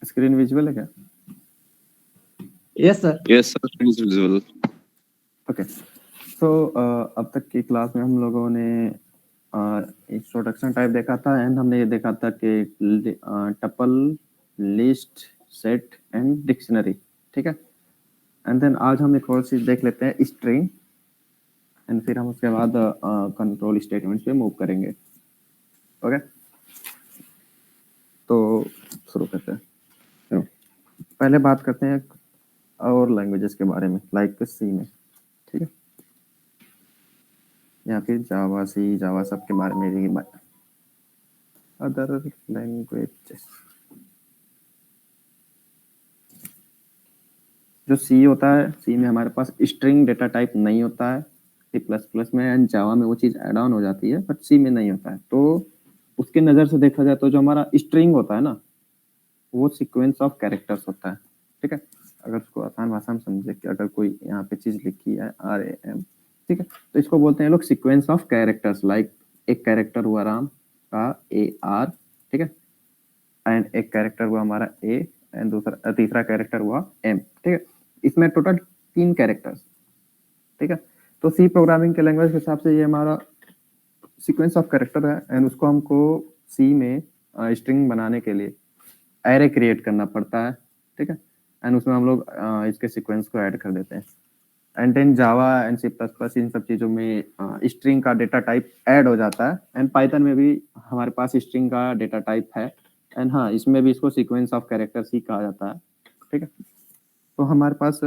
Screen visual है क्या? Yes sir. Yes, sir, it is visible. Okay, so अब तक की क्लास में हम लोगों ने इंट्रोडक्शन टाइप देखा था एंड हमने ये देखा था कि tuple, list, set and dictionary, ठीक है। एंड देन आज हम एक और चीज देख लेते हैं, स्ट्रिंग, एंड फिर हम उसके बाद कंट्रोल स्टेटमेंट्स पे मूव करेंगे। ओके, तो शुरू करते हैं। चलो, पहले बात करते हैं और लैंग्वेजेस के बारे में, लाइक सी में, ठीक है, या फिर जावा, सी, जावा सब के बारे में भी बात। अदर लैंग्वेजेस, जो सी होता है, सी में हमारे पास स्ट्रिंग डेटा टाइप नहीं होता है। सी प्लस प्लस में एंड जावा में वो चीज़ ऐड ऑन हो जाती है, बट सी में नहीं होता है। तो उसके नज़र से देखा जाए तो जो हमारा स्ट्रिंग होता है ना, वो सीक्वेंस ऑफ कैरेक्टर्स होता है, ठीक है। अगर उसको आसान भाषा में समझे कि अगर कोई यहाँ पे चीज़ लिखी है RAM, ठीक है, तो इसको बोलते हैं लोग सीक्वेंस ऑफ कैरेक्टर्स। लाइक एक कैरेक्टर हुआ राम का AR, ठीक है, एंड एक कैरेक्टर हुआ हमारा A, एंड दूसरा तीसरा कैरेक्टर हुआ M, ठीक है। इसमें टोटल 3 कैरेक्टर्स, ठीक है। तो सी प्रोग्रामिंग के लैंग्वेज के हिसाब से ये हमारा सीक्वेंस ऑफ कैरेक्टर है, एंड उसको हमको सी में स्ट्रिंग बनाने के लिए एरे क्रिएट करना पड़ता है, ठीक है। एंड उसमें हम लोग इसके सीक्वेंस को ऐड कर देते हैं। And in Java and C plus plus इन सब चीज़ों में स्ट्रिंग का डेटा टाइप ऐड हो जाता है, एंड पाइथन में भी हमारे पास स्ट्रिंग का डेटा टाइप है, एंड हाँ, इसमें भी इसको सीक्वेंस ऑफ कैरेक्टर्स ही कहा जाता है, ठीक है। तो हमारे पास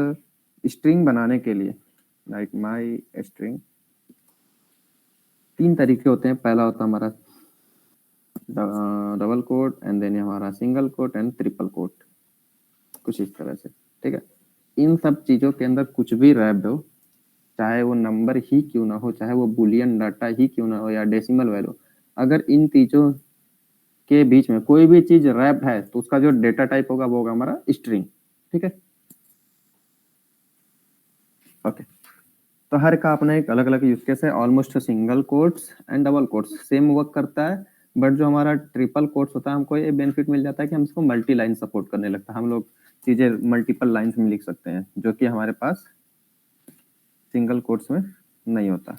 स्ट्रिंग बनाने के लिए लाइक माई स्ट्रिंग 3 तरीके होते हैं। पहला होता है हमारा डबल कोट, एंड देन हमारा single quote and triple quote, कुछ इस तरह से, ठीक है। इन सब चीज़ों के अंदर कुछ भी रैप्ड हो, चाहे वो नंबर ही क्यों ना हो, चाहे वो बुलियन डाटा ही क्यों ना हो या डेसिमल वैल्यू, अगर इन चीज़ों के बीच में कोई भी चीज रैप्ड है तो उसका जो डेटा टाइप होगा वो होगा हमारा स्ट्रिंग, ठीक है। ओके, तो हर का अपना एक अलग अलग यूज केस है। Almost single quotes and double quotes same work करता है, बट जो हमारा ट्रिपल कोट्स होता है हमको ये बेनिफिट मिल जाता है कि हम इसको मल्टी लाइन सपोर्ट करने लगता है। हम लोग चीजें मल्टीपल लाइंस में लिख सकते हैं, जो कि हमारे पास सिंगल कोट्स में नहीं होता।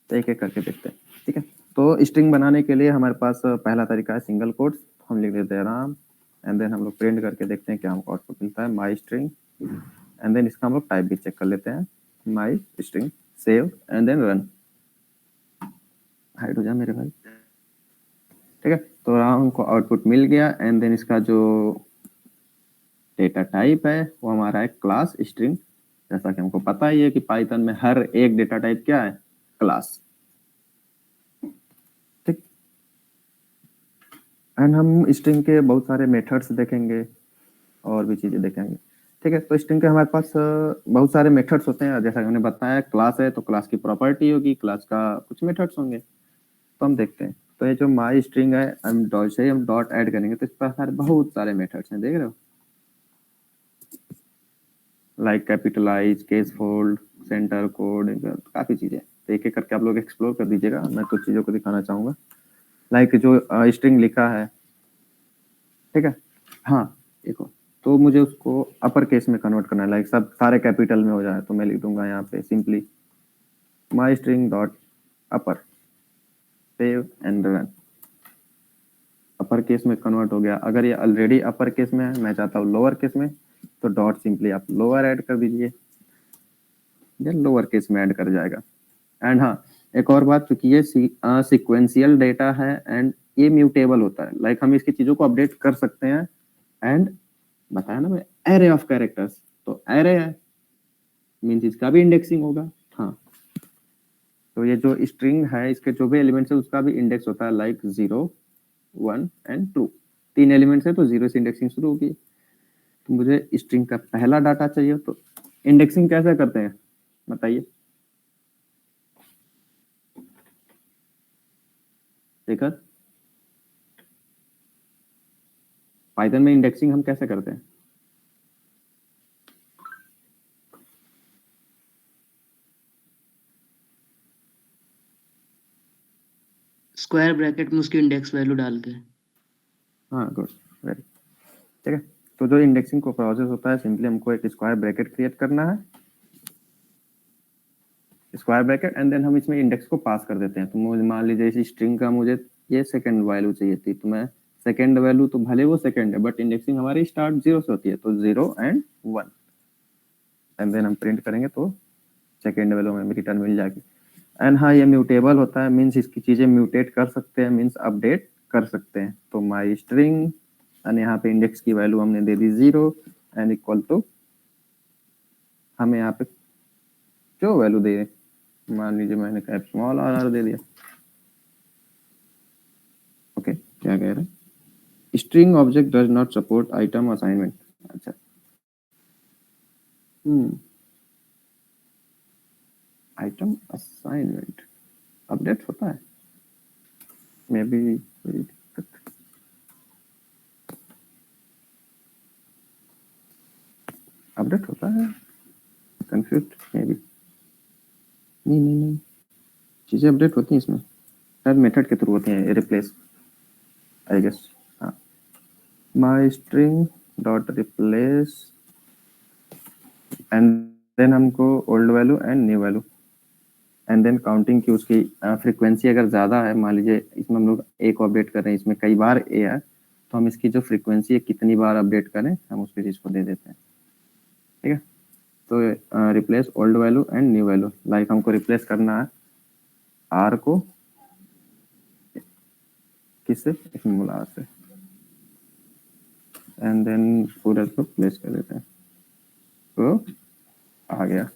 तो एक एक करके देखते हैं, ठीक है। तो स्ट्रिंग बनाने के लिए हमारे पास पहला तरीका है सिंगल कोट्स। हम लिख देते हैं राम, एंड देन हम लोग प्रिंट करके देखते हैं क्या हमको आउटपुट मिलता है, माई स्ट्रिंग, एंड देन इसका हम लोग टाइप भी चेक कर लेते हैं, my string, save and then run. Hide हो जा मेरे भाई, ठीक है। तो हमको आउटपुट मिल गया, एंड देन इसका जो डेटा टाइप है वो हमारा है क्लास स्ट्रिंग। जैसा कि हमको पता ही है कि पाइथन में हर एक डेटा टाइप क्या है, क्लास, ठीक। एंड हम स्ट्रिंग के बहुत सारे मेथड्स देखेंगे और भी चीजें देखेंगे, ठीक है। तो स्ट्रिंग के हमारे पास बहुत सारे मेथड्स होते हैं। जैसा कि हमने बताया, क्लास है तो क्लास की प्रॉपर्टी होगी, क्लास का कुछ मेथड्स होंगे, तो हम देखते हैं। तो ये जो माई स्ट्रिंग है, हम डॉट ऐड करेंगे तो इस पर सारे बहुत सारे मेथड्स हैं, देख रहे हो, like capitalize, case fold, centre code, काफी चीजें। तो एक एक करके आप लोग एक्सप्लोर कर दीजिएगा, मैं कुछ चीजों को दिखाना चाहूंगा। लाइक जो स्ट्रिंग लिखा है, ठीक है, हाँ देखो, तो मुझे उसको अपर केस में कन्वर्ट करना है, लाइक सब सारे कैपिटल में हो जाए, तो मैं लिख दूंगा यहाँ पे simply my string dot upper, save and run. Upper case में कन्वर्ट हो गया। अगर ये ऑलरेडी अपर केस में है, मैं चाहता हूँ लोअर केस में, तो डॉट सिंपली आप लोअर ऐड कर दीजिए, ये लोअर केस में ऐड कर जाएगा। एंड हाँ, एक और बात, चूंकि ये सीक्वेंशियल डेटा है एंड ये म्यूटेबल होता है, लाइक हम इसकी चीजों को अपडेट कर सकते हैं। एंड बताया ना मैं, एरे ऑफ कैरेक्टर्स, तो एरे है मीन्स इसका भी इंडेक्सिंग होगा। हाँ, तो ये जो स्ट्रिंग है इसके जो भी एलिमेंट्स है उसका भी इंडेक्स होता है, लाइक 0, 1 एंड 2, 3 एलिमेंट्स है तो 0 से इंडेक्सिंग शुरू होगी। तो मुझे स्ट्रिंग का पहला डाटा चाहिए, तो इंडेक्सिंग कैसे करते हैं बताइए, देखकर पाइथन में इंडेक्सिंग हम कैसे करते हैं। स्क्वायर ब्रैकेट में उसकी इंडेक्स वैल्यू डाल के। हाँ गुड, वेरी, ठीक है। तो जो इंडेक्सिंग को प्रोसेस होता है, सिंपली हमको एक स्क्वायर ब्रैकेट क्रिएट करना है, स्क्वायर ब्रैकेट, एंड देन हम इसमें इंडेक्स को पास कर देते हैं। तो मुझे मान लीजिए इस स्ट्रिंग का मुझे ये सेकंड वैल्यू चाहिए थी, तो मैं सेकंड वैल्यू, तो भले वो सेकंड है बट इंडेक्सिंग हमारी स्टार्ट 0 से होती है, तो 0 एंड 1, एंड देन हम प्रिंट करेंगे तो सेकंड वैल्यू हमें रिटर्न मिल जाएगी। एंड हाँ, ये म्यूटेबल होता है, मीन्स इसकी चीजें म्यूटेट कर सकते हैं, मीन्स अपडेट कर सकते हैं। तो माई स्ट्रिंग, एंड यहाँ पे इंडेक्स की वैल्यू हमने दे दी 0 एंड इक्वल टू, हमें यहाँ पे जो वैल्यू दे, मान लीजिए मैंने कैप स्मॉल आर दे दिया। ओके, क्या कह रहे हैं, string object does not support item assignment. अच्छा, आइटम असाइनमेंट अपडेट होता है, मे बी कोई दिक्कत, अपडेट होता है, कंफ्यूज मे बी, नहीं, चीजें अपडेट होती हैं इसमें, शायद मेथड के थ्रू होती हैं, रिप्लेस आई गेस। हाँ, my string dot replace, and then हमको old value and new value, and then counting की उसकी फ्रीक्वेंसी अगर ज़्यादा है, मान लीजिए इसमें हम लोग ए को अपडेट कर रहे हैं, इसमें कई बार ए है, तो हम इसकी जो फ्रीक्वेंसी है कितनी बार अपडेट करें, हम उसकी चीज़ को दे देते हैं, ठीक है। तो replace old value and new value, like हमको रिप्लेस करना है आर को किससे, फॉर्मूला से, एंड देन पूरा को प्लेस कर देते हैं, तो आ गया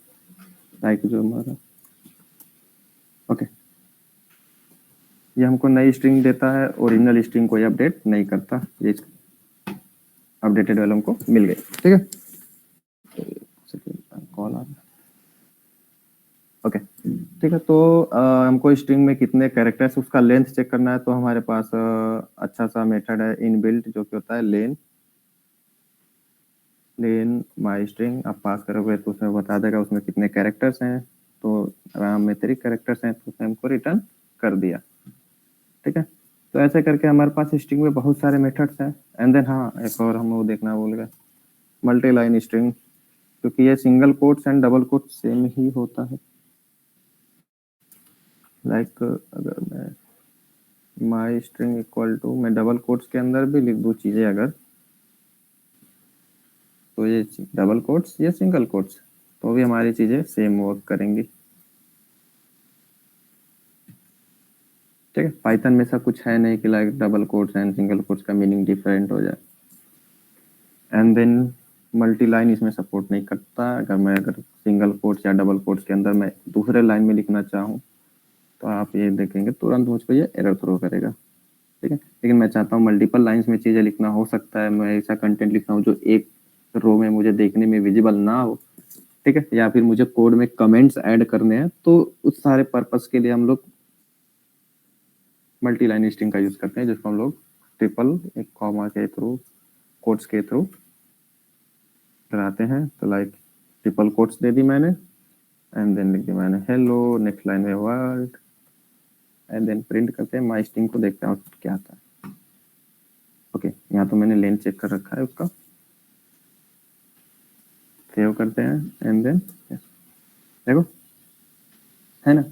लाइक जो हमारा। ओके, ये हमको नई स्ट्रिंग देता है, ओरिजिनल स्ट्रिंग को ये अपडेट नहीं करता, ये अपडेटेड वैल्यू हमको मिल गई, ठीक है। कॉल आ रहा, ओके, ठीक है। तो हमको स्ट्रिंग में कितने कैरेक्टर्स, उसका लेंथ चेक करना है, तो हमारे पास अच्छा सा मेथड है इनबिल्ट, जो कि होता है लेन माई स्ट्रिंग। आप पास करोगे तो उसमें बता देगा उसमें कितने कैरेक्टर्स हैं, तो में 3 कैरेक्टर्स हैं, तो उसने हमको रिटर्न कर दिया, ठीक है। तो ऐसे करके हमारे पास स्ट्रिंग में बहुत सारे मेथड्स हैं। एंड देन हाँ, एक और हम वो देखना भूल गए, मल्टी लाइन स्ट्रिंग, क्योंकि ये single quotes and double quotes same ही होता है। लाइक अगर मैं माई स्ट्रिंग इक्वल टू, मैं डबल कोट्स के अंदर भी लिख दूं चीजें अगर, तो ये डबल कोट्स या सिंगल कोट्स, तो भी हमारी चीजें सेम वर्क करेंगी, ठीक है। पाइथन में ऐसा कुछ है नहीं कि like double quotes and single quotes का मीनिंग डिफरेंट हो जाए। एंड देन मल्टी लाइन इसमें सपोर्ट नहीं करता। अगर सिंगल कोट्स या डबल कोट्स के अंदर मैं दूसरे लाइन में लिखना चाहूँ, तो आप ये देखेंगे तुरंत मुझको ये एरर थ्रो करेगा, ठीक है। लेकिन मैं चाहता हूँ मल्टीपल लाइंस में चीजें लिखना, हो सकता है मैं ऐसा कंटेंट लिखता हूँ जो एक रो में मुझे देखने में विजिबल ना हो, ठीक है, या फिर मुझे कोड में कमेंट्स ऐड करने हैं, तो उस सारे पर्पस के लिए हम लोग मल्टी लाइन स्ट्रिंग का यूज करते हैं, जिसको हम लोग ट्रिपल एक कॉमा के थ्रू, कोट्स के थ्रू कराते हैं। तो लाइक ट्रिपल कोट्स दे दी मैंने, एंड देन लिख दी मैंने हेलो, नेक्स्ट लाइन में वर्ल्ड, एंड देन प्रिंट करते हैं माई स्ट्रिंग को, देखते हैं क्या आता है। ओके, यहाँ तो मैंने लेंथ चेक कर रखा है उसका, सेव करते हैं, एंड देन देखो है ना,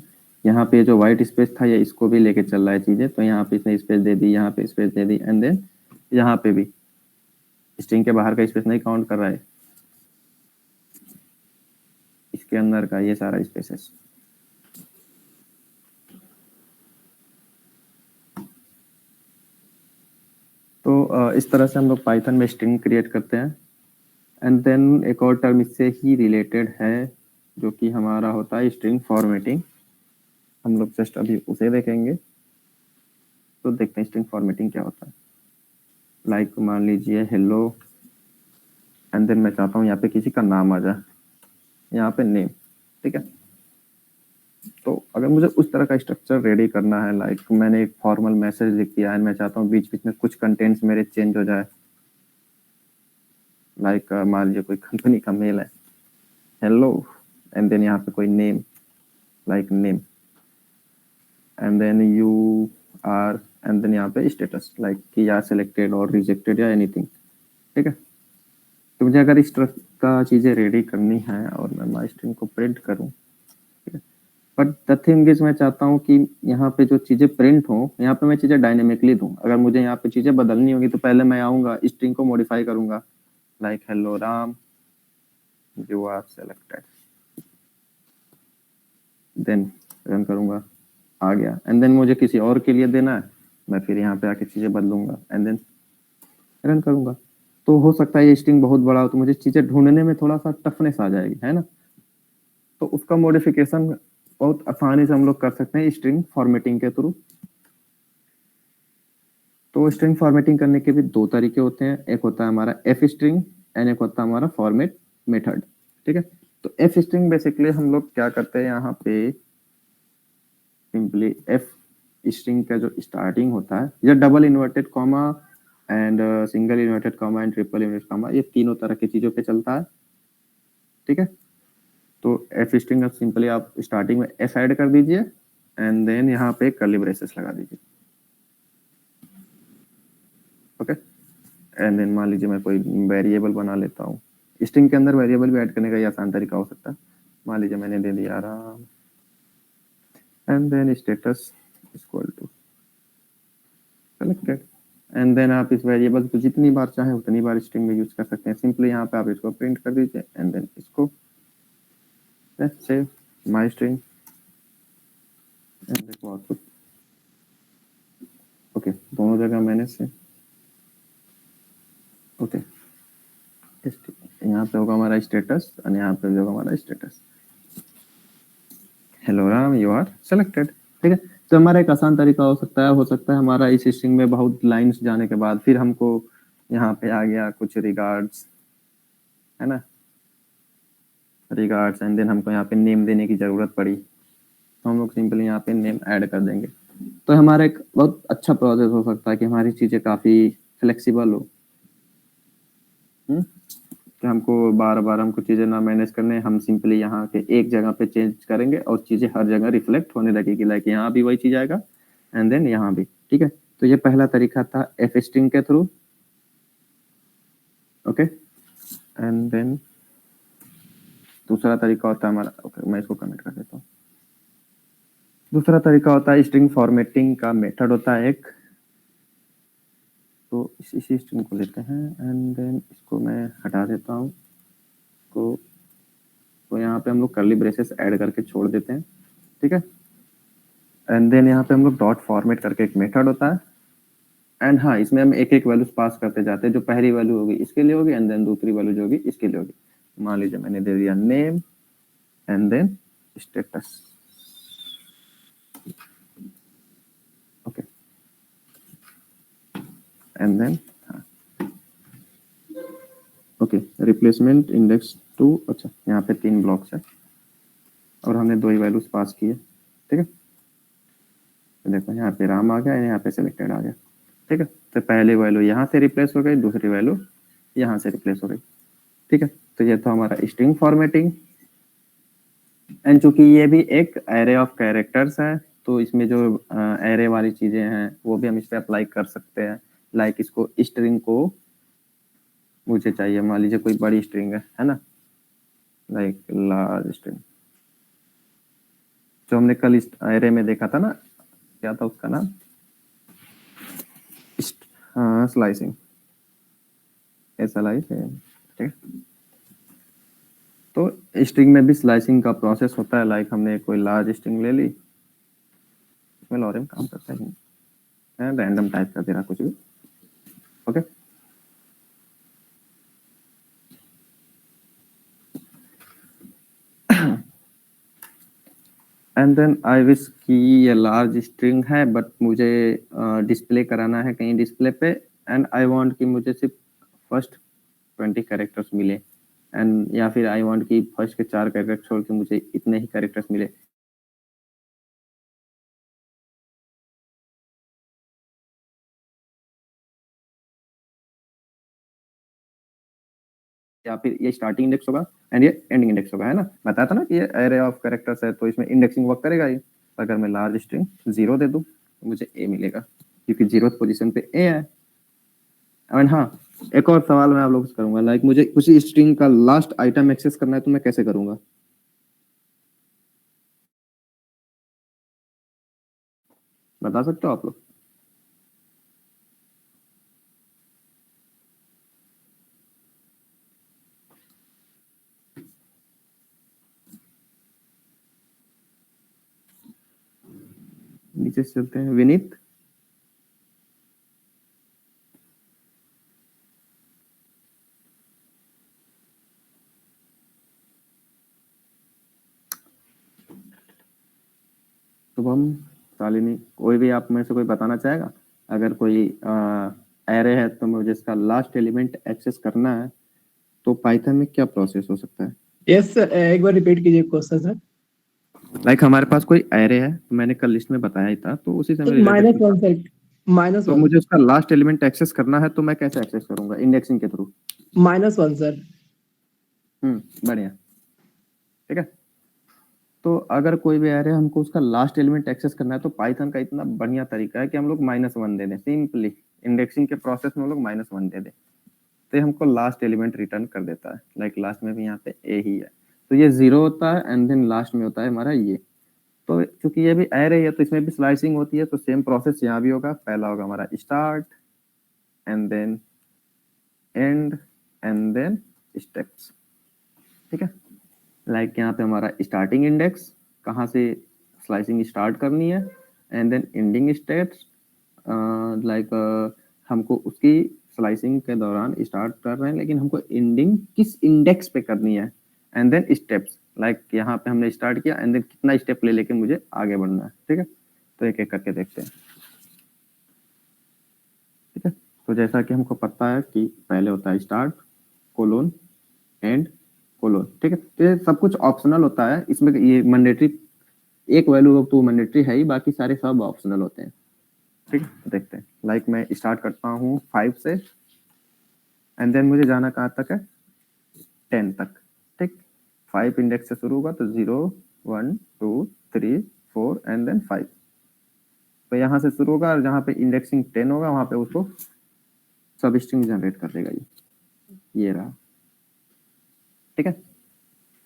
यहाँ पे जो व्हाइट स्पेस था ये इसको भी लेके चल रहा है चीजें, तो यहाँ पे इसने स्पेस दे दी, यहाँ पे स्पेस दे दी, एंड देन यहाँ पे भी स्ट्रिंग के बाहर का स्पेस नहीं काउंट कर रहा है, इसके अंदर का ये सारा स्पेसेस। तो इस तरह से हम लोग पाइथन में स्ट्रिंग क्रिएट करते हैं। एंड देन एक और टर्म इससे ही रिलेटेड है, जो कि हमारा होता है स्ट्रिंग फॉर्मेटिंग। हम लोग जस्ट अभी उसे देखेंगे, तो देखते हैं स्ट्रिंग फॉर्मेटिंग क्या होता है। लाइक मान लीजिए हेलो, एंड देन मैं चाहता हूँ यहाँ पे किसी का नाम आ जाए, यहाँ पे नेम, ठीक है। तो अगर मुझे उस तरह का स्ट्रक्चर रेडी करना है, लाइक मैंने एक फॉर्मल मैसेज लिख दिया है, मैं चाहता हूँ बीच बीच में कुछ कंटेंट्स मेरे चेंज हो जाए, लाइक मान लीजिए कोई कंपनी का मेल है, हेलो, एंड देन यहाँ पे कोई name, like name, and then you are and then यहाँ पे स्टेटस लाइक कि या सिलेक्टेड और रिजेक्टेड या एनीथिंग, ठीक है। तो मुझे अगर इस तरह का चीजें रेडी करनी है और मैं माई स्ट्रिंग को प्रिंट करूँ, बट द थिंग इज मैं चाहता हूँ कि यहाँ पे जो चीजें प्रिंट हो, यहाँ पे मैं चीजें डायनेमिकली दूं। अगर मुझे यहाँ पे चीजें बदलनी होगी तो पहले मैं आऊंगा, स्ट्रिंग को मॉडिफाई करूंगा, like hello Ram you are selected, then run करूंगा, आ गया। एंड देन मुझे किसी और के लिए देना है, मैं फिर यहाँ पे आके चीजें बदलूंगा एंड देन रन करूंगा। तो हो सकता है ये स्ट्रिंग बहुत बड़ा हो तो मुझे चीजें ढूंढने में थोड़ा सा टफनेस आ जाएगी, है ना। तो उसका मॉडिफिकेशन बहुत आसानी से हम लोग कर सकते हैं स्ट्रिंग फॉर्मेटिंग के थ्रू। तो स्ट्रिंग फॉर्मेटिंग करने के भी दो तरीके होते हैं, एक होता है हमारा एफ स्ट्रिंग एंड एक होता है हमारा फॉर्मेट मेथड, ठीक है। तो एफ स्ट्रिंग बेसिकली हम लोग क्या करते हैं, यहाँ पे सिंपली एफ स्ट्रिंग का जो स्टार्टिंग होता है, या double inverted comma and single inverted comma and triple inverted comma, ये तीनों तरह की चीजों पे चलता है, ठीक है। तो एफ स्ट्रिंग अब सिंपली आप स्टार्टिंग में एफ ऐड कर दीजिए एंड देन यहाँ पे कर्ली ब्रेसेस लगा दीजिए, ओके। एंड देन मान लीजिए मैं कोई वेरिएबल बना लेता हूँ, स्ट्रिंग के अंदर वेरिएबल भी ऐड करने का ये आसान तरीका हो सकता है। मान लीजिए मैंने दे दिया Ram and then status equal to selected, and then आप इस वेरिएबल को जितनी बार चाहे उतनी बार स्ट्रिंग में यूज कर सकते हैं। सिंपली यहाँ पे आप इसको प्रिंट कर दीजिए एंड देन इसको सेव माई स्ट्रिंग एंड देखो आउटपुट, ओके। दोनों जगह मैंने से ओके, यहाँ पे होगा हमारा स्टेटस और यहाँ पे होगा हमारा status hello Ram you are selected, ठीक है। तो हमारा एक आसान तरीका हो सकता है हमारा इस स्ट्रिंग में बहुत लाइंस जाने के बाद फिर हमको यहाँ पे आ गया कुछ रिगार्ड्स, है ना, रिगार्ड्स, एंड देन हमको यहाँ पे नेम देने की जरूरत पड़ी तो हम लोग सिंपली यहाँ पे नेम ऐड कर देंगे। तो हमारा एक बहुत अच्छा प्रोसेस हो सकता है कि हमारी चीजें काफी फ्लेक्सिबल हो, कि हमको बार बार हमको चीजें ना मैनेज करने, हम सिंपली यहाँ के एक जगह पे चेंज करेंगे और चीजें हर जगह रिफ्लेक्ट होने लगेगी, लाइक यहाँ भी वही चीज आएगा एंड देन यहाँ भी, ठीक है। तो ये पहला तरीका था एफ स्ट्रिंग के थ्रू, ओके। एंड देन दूसरा तरीका होता है हमारा, ओके मैं इसको कमेंट कर देता हूँ। दूसरा तरीका होता है स्ट्रिंग फॉर्मेटिंग का मेथड होता है एक, तो इसी स्ट्रिंग को लेते हैं एंड देन इसको मैं हटा देता हूँ तो यहाँ पे हम लोग कर्ली ब्रेसेस ऐड करके छोड़ देते हैं, ठीक है। एंड देन यहाँ पे हम लोग डॉट फॉर्मेट करके एक मेथड होता है एंड हाँ इसमें हम एक एक वैल्यूज पास करते जाते हैं, जो पहली वैल्यू होगी इसके लिए होगी एंड देन दूसरी वैल्यू जो होगी इसके लिए होगी। मान लीजिए मैंने दे दिया name and then status, okay. And then okay replacement index 2, अच्छा यहाँ पे 3 ब्लॉक्स है और हमने 2 ही वैल्यूज पास किए, ठीक है। तो देखो यहाँ पे राम आ गया, यहाँ पे सिलेक्टेड आ गया, ठीक है। तो पहली वैल्यू यहाँ से रिप्लेस हो गई, दूसरी वैल्यू यहाँ से रिप्लेस हो गई, ठीक है। तो ये था हमारा स्ट्रिंग फॉर्मेटिंग एंड चूंकि ये भी एक एरे ऑफ कैरेक्टर्स है तो इसमें जो एरे वाली चीजें हैं वो भी हम इस पे अप्लाई कर सकते हैं। लाइक इसको स्ट्रिंग को मुझे चाहिए, मान लीजिए कोई बड़ी स्ट्रिंग है ना, लाइक लार्ज स्ट्रिंग, जो हमने कल इस एरे में देखा था ना, क्या था उसका नाम, स्लाइसिंग, SLIC, ठीक। तो स्ट्रिंग में भी स्लाइसिंग का प्रोसेस होता है, लाइक हमने कोई लार्ज स्ट्रिंग ले ली, इसमें लॉरेम काम करता है, रैंडम टाइप कर दे रहा कुछ भी, okay. And then I wish कि ये लार्ज स्ट्रिंग है बट मुझे डिस्प्ले कराना है कहीं डिस्प्ले पे एंड आई वांट कि मुझे सिर्फ फर्स्ट 20 कैरेक्टर्स मिले एंड या फिर आई वांट कि फर्स्ट के 4 कैरेक्टर छोड़ के मुझे इतने ही कैरेक्टर्स मिले। या फिर ये स्टार्टिंग इंडेक्स होगा एंड ये एंडिंग इंडेक्स होगा, है ना। बताया था ना कि ये एरे ऑफ कैरेक्टर्स है तो इसमें इंडेक्सिंग वर्क करेगा ही। अगर मैं लार्ज स्ट्रिंग 0 दे दूं तो मुझे ए मिलेगा क्योंकि 0th पोजीशन पे ए है। हाँ, एक और सवाल मैं आप लोगों से करूंगा, लाइक मुझे उसी स्ट्रिंग का लास्ट आइटम एक्सेस करना है तो मैं कैसे करूंगा? बता सकते हो आप लोग? नीचे से चलते हैं, विनीत। शुभम, शालिनी, कोई भी आप में से कोई बताना चाहेगा? अगर कोई एरे है तो मुझे इसका लास्ट एलिमेंट एक्सेस करना है तो पाइथन में क्या प्रोसेस हो सकता है? यस सर, एक बार रिपीट कीजिए क्वेश्चन सर। लाइक हमारे पास कोई एरे है, तो मैंने कल लिस्ट में बताया ही था, तो उसी से मैं -1 सर, तो -1 मुझे उसका लास्ट एलिमेंट एक्सेस करना है तो मैं कैसे एक्सेस करूंगा? इंडेक्सिंग के थ्रू। -1 सर। बढ़िया, ठीक है। तो अगर कोई भी एरे हमको उसका लास्ट एलिमेंट एक्सेस करना है तो पाइथन का इतना बढ़िया तरीका है कि हम लोग -1 दे दें, सिंपली इंडेक्सिंग के प्रोसेस में हम लोग -1 दे दें तो ये हमको लास्ट एलिमेंट रिटर्न कर देता है। लाइक लास्ट में भी यहाँ पे ए ही है, तो ये 0 होता है एंड देन लास्ट में होता है हमारा ये। तो चूंकि ये भी एरे है तो इसमें भी स्लाइसिंग होती है, तो सेम प्रोसेस यहाँ भी होगा। पहला होगा हमारा start and then and and then steps, ठीक है। लाइक यहाँ पे हमारा स्टार्टिंग इंडेक्स, कहाँ से स्लाइसिंग स्टार्ट करनी है, and then ending steps. Like हमको उसकी स्लाइसिंग के दौरान स्टार्ट कर रहे हैं लेकिन हमको एंडिंग किस इंडेक्स पे करनी है, एंड देन स्टेप्स। लाइक यहाँ पे हमने स्टार्ट किया एंड देन कितना स्टेप ले लेके मुझे आगे बढ़ना है, ठीक है। तो एक एक करके देखते हैं, ठीक है। तो जैसा कि हमको पता है कि पहले होता है स्टार्ट कोलोन एंड कोलोन, ठीक है। तो ये सब कुछ ऑप्शनल होता है, इसमें ये मैंडेटरी एक वैल्यू तो मैंडेटरी है ही, बाकी सारे सब ऑप्शनल होते हैं, ठीक है। तो देखते हैं, लाइक मैं स्टार्ट करता हूँ 5 से एंड देन मुझे जाना कहाँ तक है? 10 तक, ठीक। 5 इंडेक्स से शुरू होगा तो 0 1 2 3 4 एंड देन 5। तो यहाँ से शुरू होगा और जहाँ पे इंडेक्सिंग 10 होगा वहां पे उसको सब स्ट्रिंग जनरेट कर देगा ये रहा, ठीक है।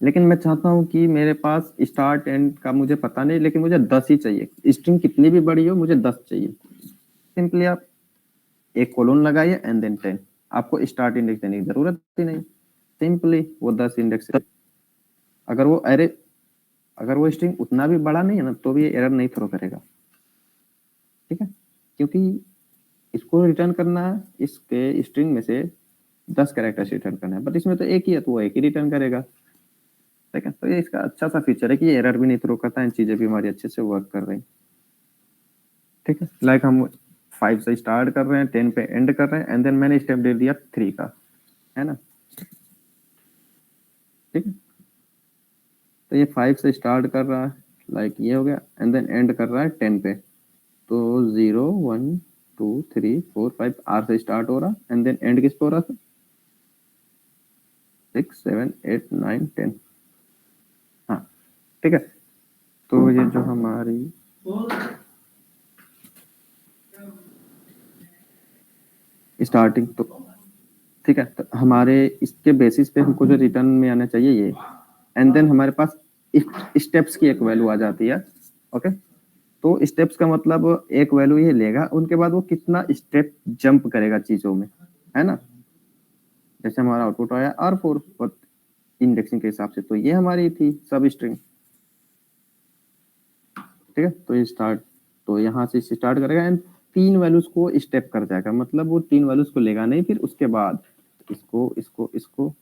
लेकिन मैं चाहता हूँ कि मेरे पास स्टार्ट एंड का मुझे पता नहीं, लेकिन मुझे 10 ही चाहिए। स्ट्रिंग कितनी भी बड़ी हो मुझे 10 चाहिए। सिंपली आप एक कोलोन लगाइए एंड देन 10, आपको स्टार्ट इंडेक्स देने की जरूरत ही नहीं, सिंपली वो 10 इंडेक्स। अगर वो स्ट्रिंग उतना भी बड़ा नहीं है ना तो भी एरर नहीं थ्रो करेगा, ठीक है। क्योंकि इसको रिटर्न करना है, इसके स्ट्रिंग में से 10 कैरेक्टर्स रिटर्न करना है, बट इसमें तो एक ही है तो वो एक ही रिटर्न करेगा, ठीक है। तो ये इसका अच्छा सा फीचर है कि ये एरर भी नहीं थ्रो करता है, चीजें भी हमारी अच्छे से वर्क कर रही, ठीक है। लाइक हम 5 से स्टार्ट कर रहे हैं, 10 पे एंड कर रहे हैं एंड देन मैंने स्टेप दे दिया 3 का, है ना, ठीक है। तो ये 5 से स्टार्ट कर रहा है, लाइक ये हो गया, एंड देन एंड कर रहा है 10 पे। तो 0 1 2 3 4 5 आर से स्टार्ट हो रहा एंड देन एंड किस पे हो रहा था? 6 7 8 9 10, हाँ, ठीक है। तो ये जो हमारी स्टार्टिंग, तो ठीक है, तो हमारे इसके बेसिस पे हमको जो रिटर्न में आना चाहिए ये, एंड देन हमारे पास स्टेप्स की एक वैल्यू आ जाती है, ओके। तो स्टेप्स का मतलब एक वैल्यू ये लेगा, उनके बाद वो कितना स्टेप जंप करेगा चीजों में, है ना। जैसे हमारा आउटपुट आया R4 और इंडेक्सिंग के हिसाब से, तो ये हमारी थी सब स्ट्रिंग, ठीक है। तो ये स्टार्ट, तो यहाँ से स्टार्ट करेगा एंड 3 वैल्यूज को स्टेप कर जाएगा, मतलब वो 3 वैल्यूज को लेगा नहीं, फिर उसके बाद इसको इसको इसको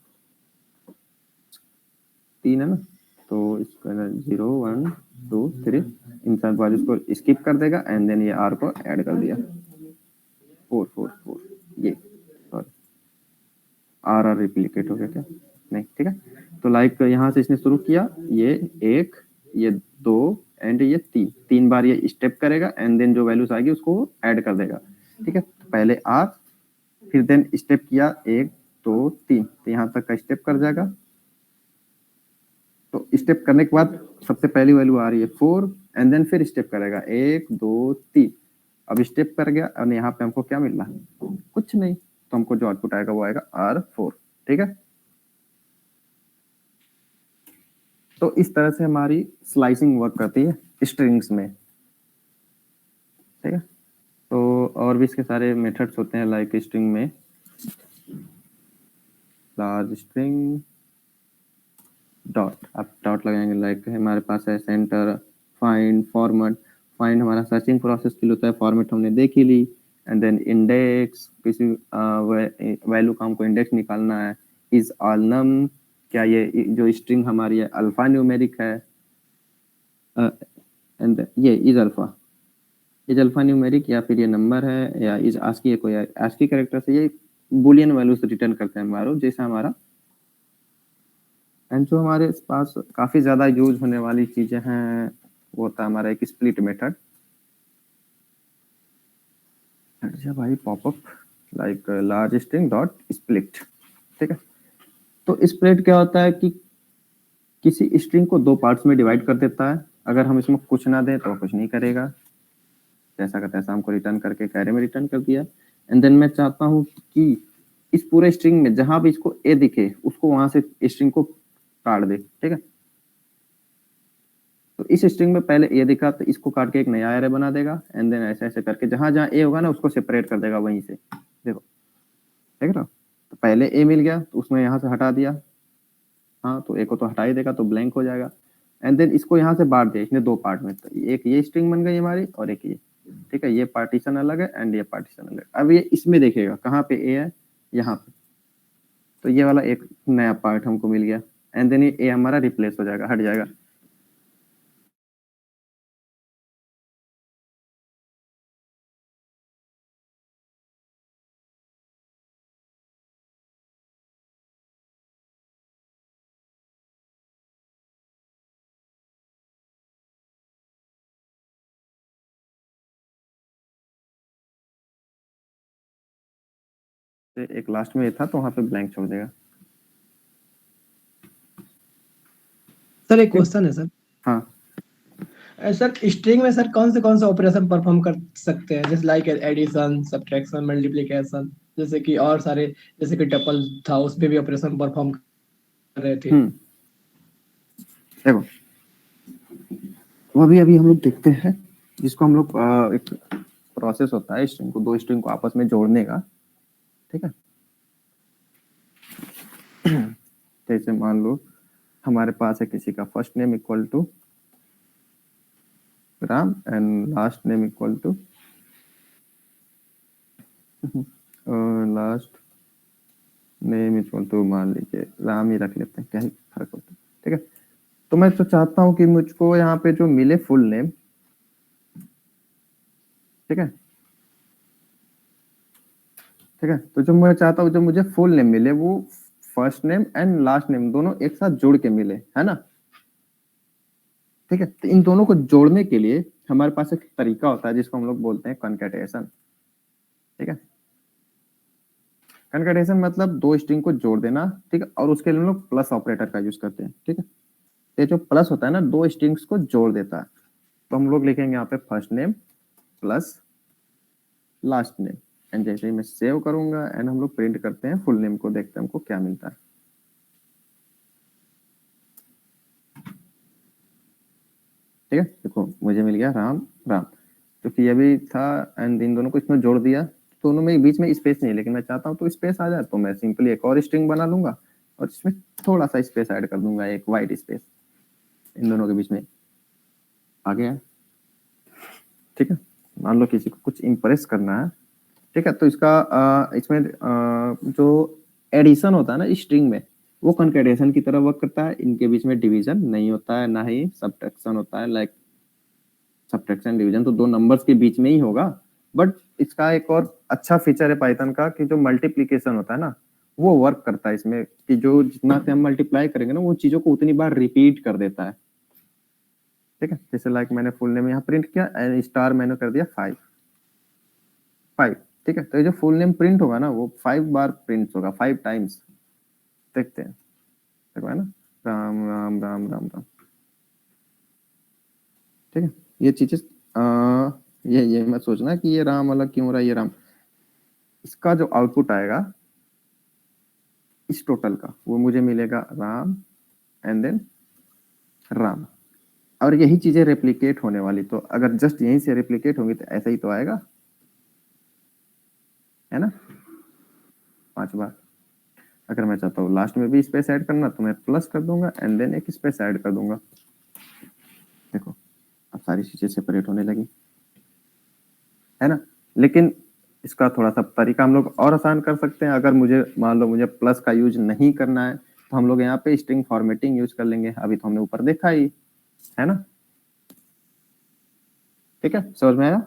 3 है ना, तो इसको 0 1 2 3 इन सब वैल्यूज को स्किप कर देगा एंड देन ये R को ऐड कर दिया 4 4 4, ये सॉरी R रिप्लिकेट हो गया क्या? नहीं, ठीक है। तो लाइक यहाँ से इसने शुरू किया, ये 1 ये 2 एंड ये 3 बार ये स्टेप करेगा एंड देन जो वैल्यूज आएगी उसको ऐड कर देगा, ठीक है। तो पहले R, फिर देन स्टेप किया 1 2 3, तो यहाँ तक का स्टेप कर जाएगा। तो स्टेप करने के बाद सबसे पहली वैल्यू आ रही है 4 एंड देन फिर स्टेप करेगा 1 2 3। अब स्टेप कर गया और यहाँ पे हमको क्या मिल रहा है, कुछ नहीं, तो हमको जो आउटपुट आएगा वो आएगा R4। ठीक है, तो इस तरह से हमारी स्लाइसिंग वर्क करती है स्ट्रिंग्स में। ठीक है, तो और भी इसके सारे मेथड्स होते हैं लाइक स्ट्रिंग में लार्ज स्ट्रिंग डॉट, आप डॉट लगाएंगे लाइक हमारे पास है सेंटर, फाइंड, फॉर्मेट। फाइंड हमारा सर्चिंग प्रोसेस के लिए होता है, फॉर्मेट हमने देख ही ली। एंड देन इंडेक्स, किसी वैल्यू का हमको इंडेक्स निकालना है। इज ऑल नम, क्या ये जो स्ट्रिंग हमारी है अल्फा न्यूमेरिक है, एंड ये इज अल्फा न्यूमेरिक या फिर ये नंबर है या इज आस्की है, कोई आस्की कैरेक्टर से ये बुलियन वैल्यूज रिटर्न करते हैं हमारा, जैसा हमारा। एंड जो हमारे पास काफी ज्यादा यूज होने वाली चीजें हैं वो होता है हमारा एक स्प्लिट मेथड। भाई popup like large string dot split. ठीक है, तो स्प्लिट क्या होता है कि किसी स्ट्रिंग को दो पार्ट्स में डिवाइड कर देता है। अगर हम इसमें कुछ ना दें तो कुछ नहीं करेगा, जैसा का तैसा हमको रिटर्न करके कैरे में रिटर्न कर दिया। एंड देन मैं चाहता हूँ कि इस पूरे स्ट्रिंग में जहां भी इसको ए दिखे उसको वहां से स्ट्रिंग को काट दे। ठीक है, तो इस स्ट्रिंग में पहले ए दिखा तो इसको काट के एक नया एरे बना देगा। एंड देन ऐसे ऐसे करके जहां जहां ए होगा ना उसको सेपरेट कर देगा वहीं से। देखो देख रहा हो, तो पहले ए मिल गया तो उसमें यहाँ से हटा दिया, हाँ तो ए को तो हटा ही देगा तो ब्लैंक हो जाएगा। एंड देन इसको यहाँ से बांट दिया इसने दो पार्ट में, तो एक ये स्ट्रिंग बन गई हमारी और एक ये। ठीक है, ये पार्टीशन अलग है एंड ये पार्टीशन अलग है। अब ये इसमें देखेगा कहाँ पे ए है, यहाँ पे, तो ये वाला एक नया पार्ट हमको मिल गया। एंड देन ये ए हमारा रिप्लेस हो जाएगा, हट जाएगा। एक लास्ट में ये था तो वहां पे ब्लैंक छोड़ देगा। सर एक क्वेश्चन है सर। हाँ, सर स्ट्रिंग में सर कौन से ऑपरेशन परफॉर्म कर सकते हैं, जैसे लाइक एडिशन, सब्ट्रैक्शन, मल्टीप्लिकेशन, जैसे कि और सारे, जैसे कि टपल था उस पे भी ऑपरेशन परफॉर्म कर रहे थे। देखो वो भी अभी हम लोग देखते हैं, जिसको हम लोग एक प्रोसेस होता है स्ट्रिंग को, दो स्ट्रिंग को आपस में जोड़ने का। ठीक है, जैसे मान लो हमारे पास है किसी का first name equal to Ram and last name equal to last name equal to मान लीजिए राम ही रख लेते हैं, क्या ही फर्क होता है। ठीक है, तो मैं तो चाहता हूं कि मुझको यहाँ पे जो मिले फुल नेम, ठीक है, ठीक है, तो जो मैं चाहता हूँ जो मुझे फुल नेम मिले वो first name and last name दोनों एक साथ जुड़ के मिले, है ना। ठीक है, तो इन दोनों को जोड़ने के लिए हमारे पास एक तरीका होता है जिसको हम लोग बोलते हैं कॉन्कैटेनेशन। ठीक है, कॉन्कैटेनेशन मतलब दो स्ट्रिंग को जोड़ देना। ठीक है, और उसके लिए हम लोग प्लस ऑपरेटर का यूज करते हैं। ठीक है, ये जो प्लस होता है ना दो स्ट्रिंग्स को जोड़ देता है, तो हम लोग लिखेंगे यहाँ पे first name plus last name. And जैसे ही मैं सेव करूंगा एंड हम लोग प्रिंट करते हैं फुल नेम को, देखते हैं हमको क्या मिलता है। ठीक है, देखो मुझे मिल गया राम राम, क्योंकि ये भी था एंड इन दोनों को इसमें जोड़ दिया, दोनों में बीच में स्पेस नहीं है, लेकिन मैं चाहता हूँ तो स्पेस आ जाए, तो मैं सिंपली एक और स्ट्रिंग बना लूंगा और इसमें थोड़ा सा स्पेस ऐड कर दूंगा, एक वाइट स्पेस इन दोनों के बीच में आ गया। ठीक है, मान लो किसी को कुछ इम्प्रेस करना है। ठीक है, तो इसका इसमें जो एडिशन होता है ना स्ट्रिंग में वो कॉन्कैटेनेशन की तरह वर्क करता है। इनके बीच में डिवीजन नहीं होता है, ना ही सब्ट्रैक्शन होता है। लाइक सब्ट्रैक्शन डिवीजन तो दो नंबर्स के बीच में ही होगा, बट इसका एक और अच्छा फीचर है पाइथन का कि जो मल्टीप्लिकेशन होता है ना वो वर्क करता है इसमें, कि जो जितना से हम मल्टीप्लाई करेंगे ना वो चीजों को उतनी बार रिपीट कर देता है। ठीक है, जैसे लाइक मैंने फुल नेम यहाँ प्रिंट किया एंड स्टार मैंने कर दिया 5। ठीक है, तो ये जो फुल नेम प्रिंट होगा ना वो 5 बार प्रिंट होगा, 5 टाइम्स। देखते हैं, देखो है ना, राम राम राम राम राम। ठीक है। ये चीजें ये मत सोचना कि ये राम अलग क्यों हो रहा है, ये राम, इसका जो आउटपुट आएगा इस टोटल का वो मुझे मिलेगा राम एंड देन राम, और यही चीजें रेप्लिकेट होने वाली, तो अगर जस्ट यहीं से रेप्लिकेट होंगी तो ऐसा ही तो आएगा, है ना, 5 बार। अगर मैं चाहता हूँ लास्ट में भी स्पेस ऐड करना तो मैं प्लस कर दूंगा एंड देन एक स्पेस ऐड कर दूंगा। देखो अब सारी चीजें सेपरेट होने लगी, है ना। लेकिन इसका थोड़ा सा तरीका हम लोग और आसान कर सकते हैं। अगर मुझे मान लो मुझे प्लस का यूज नहीं करना है तो हम लोग यहाँ पे स्ट्रिंग फॉर्मेटिंग यूज कर लेंगे। अभी तो हमने ऊपर देखा ही है ना, ठीक है, समझ में आया,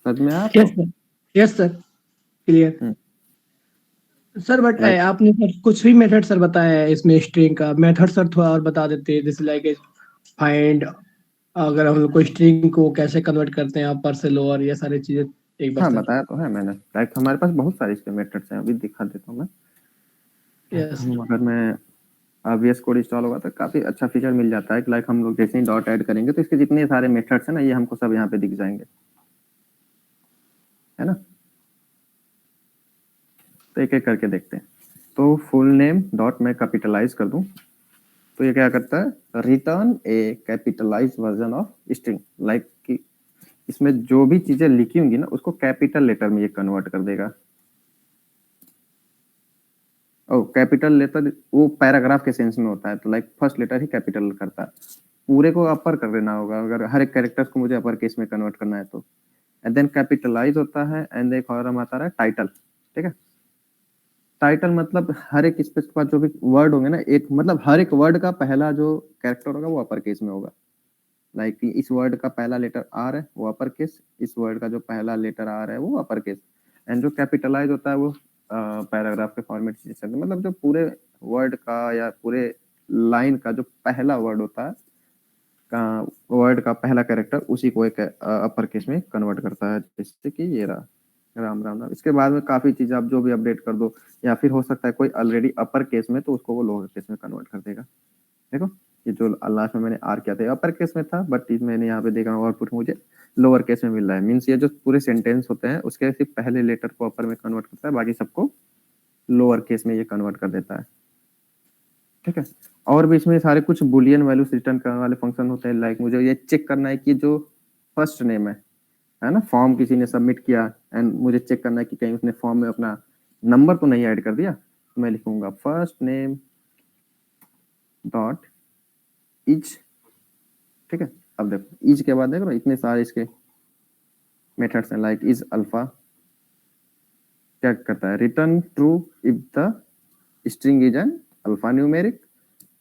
समझ में आया यस आपको? Sir, yes sir, clear sir. But like आपने सर कुछ भी मेथड सर बताया है इसमें, स्ट्रिंग का मेथड सर थोड़ा और बता देते हैं, जैसे लाइक फाइंड, अगर हम लोग को स्ट्रिंग को कैसे कन्वर्ट करते हैं अपर से लोअर, ये सारी चीजें एक बार हाँ सर। बताया तो है मैंने, लाइक हमारे पास बहुत सारे इसके मेथड्स हैं, अभी दिखा देता हूँ मैं। यस सर, अगर मैं VS कोड इंस्टॉल होगा तो काफी अच्छा फीचर मिल जाता है, लाइक हम लोग जैसे ही डॉट ऐड करेंगे तो इसके जितने सारे मेथड्स हैं ना ये हमको सब यहाँ पे दिख जाएंगे, है ना। तो एक एक करके देखते हैं। तो फुल नेम डॉट मैं कैपिटलाइज कर दूं तो ये क्या करता है, return a capitalize version of string, like कि इसमें जो भी चीजें लिखी होंगी ना उसको कैपिटल लेटर में ये कन्वर्ट कर देगा। ओ कैपिटल लेटर वो पैराग्राफ के सेंस में होता है, तो लाइक फर्स्ट लेटर ही कैपिटल करता है, पूरे को अपर कर देना होगा अगर हर एक कैरेक्टर्स को मुझे अपर केस में कन्वर्ट करना है तो। एंड देन कैपिटलाइज होता है एंड एक और आता है टाइटल, ठीक है। टाइटल मतलब हर एक स्पेस के पास जो भी वर्ड होंगे ना, एक मतलब हर एक वर्ड का पहला जो कैरेक्टर होगा वो अपर केस में होगा, लाइक इस वर्ड का पहला लेटर आर है वो अपर केस, इस वर्ड का जो पहला लेटर आर है वो अपर केस। एंड जो कैपिटलाइज होता है वो पैराग्राफ के फॉर्मेट से, मतलब जो पूरे वर्ड का या पूरे लाइन का जो पहला वर्ड होता है वर्ड का पहला कैरेक्टर उसी को एक अपर केस में कन्वर्ट करता है, जैसे कि ये रहा राम राम राम। इसके बाद में काफी चीज आप जो भी अपडेट कर दो, या फिर हो सकता है कोई ऑलरेडी अपर केस में तो उसको वो लोअर केस में कन्वर्ट कर देगा। देखो ये जो लास्ट में मैंने आर किया था अपर केस में था, बट मैंने यहाँ पे देखा आउटपुट मुझे लोअर केस में मिल रहा है। मीन्स ये जो पूरे सेंटेंस होते हैं उसके सिर्फ पहले लेटर को अपर में कन्वर्ट करता है, बाकी सबको लोअर केस में ये कन्वर्ट कर देता है, ठीक है। और भी इसमें सारे कुछ बुलियन वैल्यूज रिटर्न करने वाले फंक्शन होते हैं, लाइक मुझे ये चेक करना है कि जो फर्स्ट नेम है ना, फॉर्म किसी ने सबमिट किया एंड मुझे चेक करना है कि कहीं उसने फॉर्म में अपना नंबर तो नहीं ऐड कर दिया, तो मैं लिखूंगा फर्स्ट नेम डॉट इज, ठीक है। अब देखो इज के बाद देखो इतने सारे इसके मेथड्स हैं, लाइक इज अल्फा क्या करता है, return true if the string is an alpha numeric.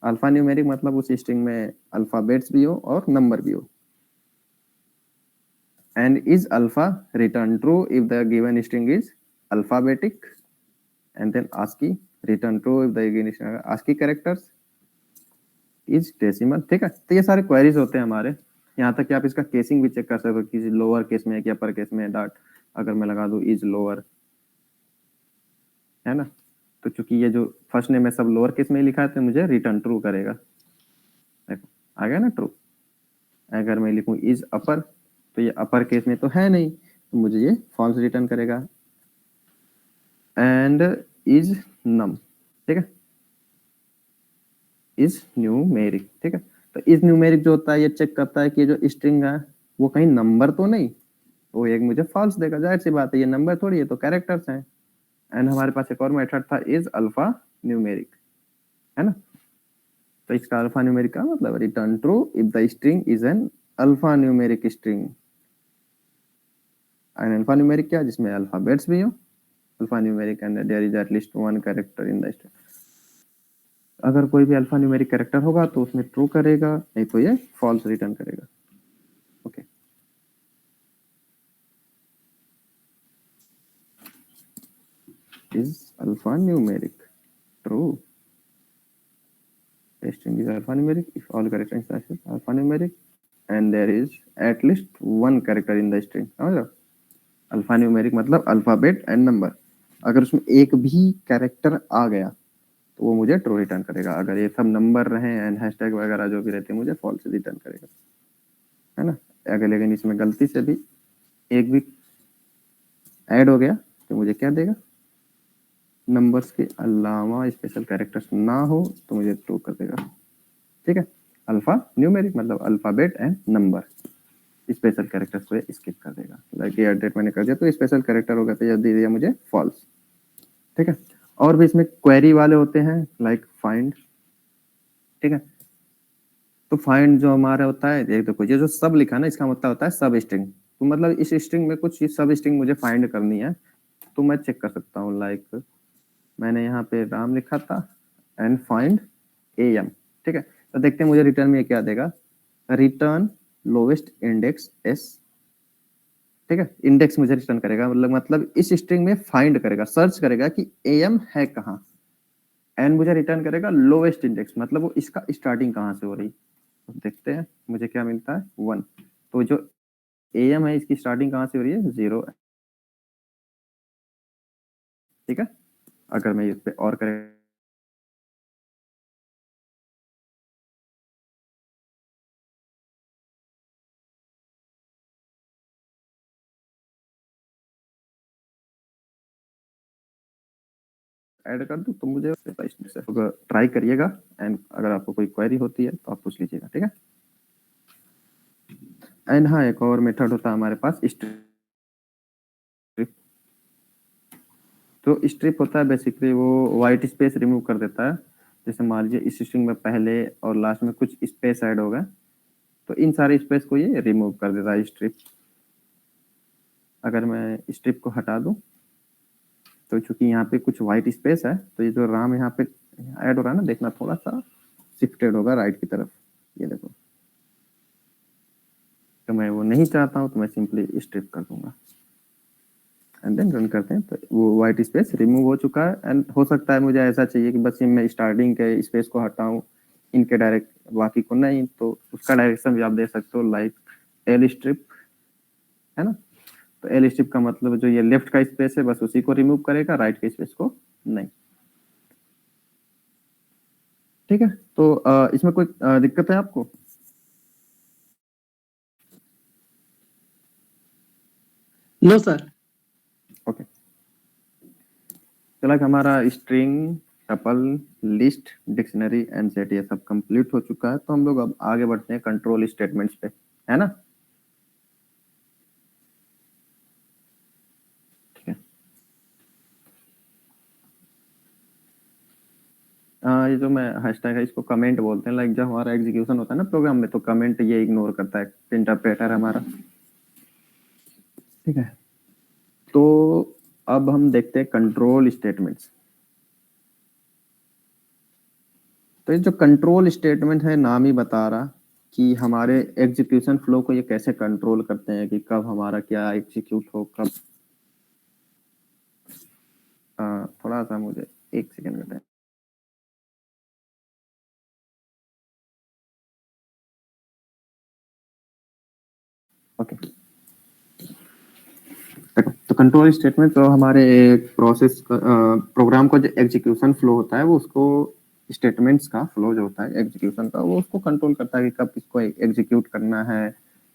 Alpha numeric मतलब उस स्ट्रिंग में अल्फाबेट्स भी हो और नंबर भी हो। And is alpha return true if the given string is alphabetic. And then ASCII return true if the given ASCII characters is decimal, ठीक है। तो ये सारे क्वेरीज होते हैं हमारे, यहाँ तक कि आप इसका केसिंग भी चेक कर सकते हो कि लोअर केस में है कि अपर केस में है। डॉट अगर मैं लगा दूं इज लोअर, है ना, तो चूंकि ये जो फर्स्ट नेम है सब लोअर केस में ही लिखा है तो मुझे रिटर्न ट्रू करेगा। देखो आ गया ना ट्रू। अगर मैं लिखूं इज अपर तो ये अपर केस में तो है नहीं तो मुझे ये फॉल्स रिटर्न करेगा। एंड इज नम, ठीक है, इज न्यूमेरिक, ठीक है। तो इज न्यूमेरिक जो होता है ये चेक करता है कि जो स्ट्रिंग है वो कहीं नंबर तो नहीं, वो एक मुझे फॉल्स देगा, जाहिर सी बात है ये नंबर थोड़ी है तो कैरेक्टर्स हैं। एंड हमारे पास एक और मेथड था इज अल्फा न्यूमेरिक, है ना। तो इसका अल्फा न्यूमेरिक का मतलब return true if the string is an alphanumeric string. And alphanumeric क्या, जिसमें अल्फाबेट्स भी हो, alphanumeric and there is at least one character in the string. अगर कोई भी अल्फा न्यूमेरिक कैरेक्टर होगा तो उसमें ट्रू करेगा, नहीं तो ये फॉल्स रिटर्न करेगा। Okay is alpha numeric true, string is alphanumeric if all characters are alphanumeric and there is at least one character in the string। समझ रहे हो, अल्फान्यूमेरिक मतलब अल्फाबेट एंड नंबर, अगर उसमें एक भी कैरेक्टर आ गया तो वो मुझे ट्रू रिटर्न करेगा। अगर ये सब नंबर रहे एंड हैशटैग वगैरह जो भी रहते हैं मुझे फॉल्स रिटर्न करेगा, है ना। अगर लेकिन इसमें गलती से भी एक भी ऐड हो गया तो मुझे क्या देगा, नंबर्स के अलावा स्पेशल कैरेक्टर्स ना हो तो मुझे ट्रू कर देगा। ठीक है, अल्फा न्यूमेरिक मतलब alphabet and number, special characters को स्किप कर देगा। लाइक ये एडेट मैंने कर दिया तो स्पेशल कैरेक्टर होगा तो ये दे दिया मुझे फॉल्स। ठीक है, और भी इसमें क्वेरी वाले होते हैं लाइक फाइंड। ठीक है, तो फाइंड जो हमारा होता है, एक देखो ये जो सब लिखा ना इसका मतलब होता है सब स्ट्रिंग। तो मतलब इस स्ट्रिंग में कुछ सब स्ट्रिंग मुझे फाइंड करनी है तो मैं चेक कर सकता हूँ। लाइक मैंने यहाँ पे राम लिखा था एंड फाइंड AM। ठीक है, तो देखते हैं मुझे रिटर्न में क्या देगा, रिटर्न लोवेस्ट इंडेक्स S। ठीक है, इंडेक्स मुझे रिटर्न करेगा, मतलब इस स्ट्रिंग में फाइंड करेगा, सर्च करेगा कि AM है कहाँ, एंड मुझे रिटर्न करेगा लोवेस्ट इंडेक्स, मतलब वो इसका स्टार्टिंग कहाँ से हो रही। तो देखते हैं मुझे क्या मिलता है 1। तो जो AM है इसकी स्टार्टिंग कहाँ से हो रही है 0। ठीक है, अगर मैं इस पे और करें ऐड कर दूं तो मुझे ट्राई करिएगा एंड अगर आपको कोई क्वेरी होती है तो आप पूछ लीजिएगा। ठीक है, एंड हाँ एक और मेथड होता है हमारे पास स्ट्रिप। तो स्ट्रिप होता है बेसिकली वो व्हाइट स्पेस रिमूव कर देता है। जैसे मान लीजिए इस स्ट्रिंग में पहले और लास्ट में कुछ स्पेस ऐड हो गए तो इन सारे स्पेस को ये रिमूव कर देता है स्ट्रिप। अगर मैं स्ट्रिप को हटा दूं तो चूंकि यहाँ पे कुछ व्हाइट स्पेस है तो ये जो राम यहाँ पे ऐड हो रहा है ना, देखना थोड़ा सा शिफ्टेड होगा राइट की तरफ, ये देखो। तो मैं वो नहीं चाहता हूँ तो मैं सिंपली स्ट्रिप कर दूंगा एंड देन रन करते हैं तो वो व्हाइट स्पेस रिमूव हो चुका है। एंड हो सकता है मुझे ऐसा चाहिए कि बस मैं स्टार्टिंग के स्पेस को हटाऊं, इनके डायरेक्ट बाकी को नहीं, तो उसका डायरेक्शन भी आप दे सकते हो लाइक एल स्ट्रिप, है ना। तो एल स्ट्रिप का मतलब जो ये लेफ्ट का स्पेस है बस उसी को रिमूव करेगा, राइट के स्पेस को नहीं। ठीक है, तो इसमें कोई दिक्कत है आपको? No sir. ओके, चला हमारा string, tuple, list, dictionary and set ये सब कंप्लीट हो चुका है। तो हम लोग अब आगे बढ़ते हैं कंट्रोल स्टेटमेंट्स पे, है ना। ठीक है, ये जो मैं हैशटैग है इसको कमेंट बोलते हैं। लाइक जब हमारा एग्जीक्यूशन होता है ना प्रोग्राम में तो कमेंट ये इग्नोर करता है इंटरप्रेटर हमारा। ठीक है, तो अब हम देखते हैं कंट्रोल स्टेटमेंट्स। तो ये जो कंट्रोल स्टेटमेंट है नाम ही बता रहा कि हमारे एग्जीक्यूशन फ्लो को ये कैसे कंट्रोल करते हैं कि कब हमारा क्या एग्जीक्यूट हो कब। थोड़ा सा मुझे 1 सेकंड का टाइम। ओके, तो कंट्रोल स्टेटमेंट तो हमारे प्रोसेस प्रोग्राम का जो एग्जीक्यूशन फ्लो होता है वो उसको स्टेटमेंट्स का फ्लो जो होता है एग्जीक्यूशन का वो उसको कंट्रोल करता है कि कब किसको एग्जीक्यूट करना है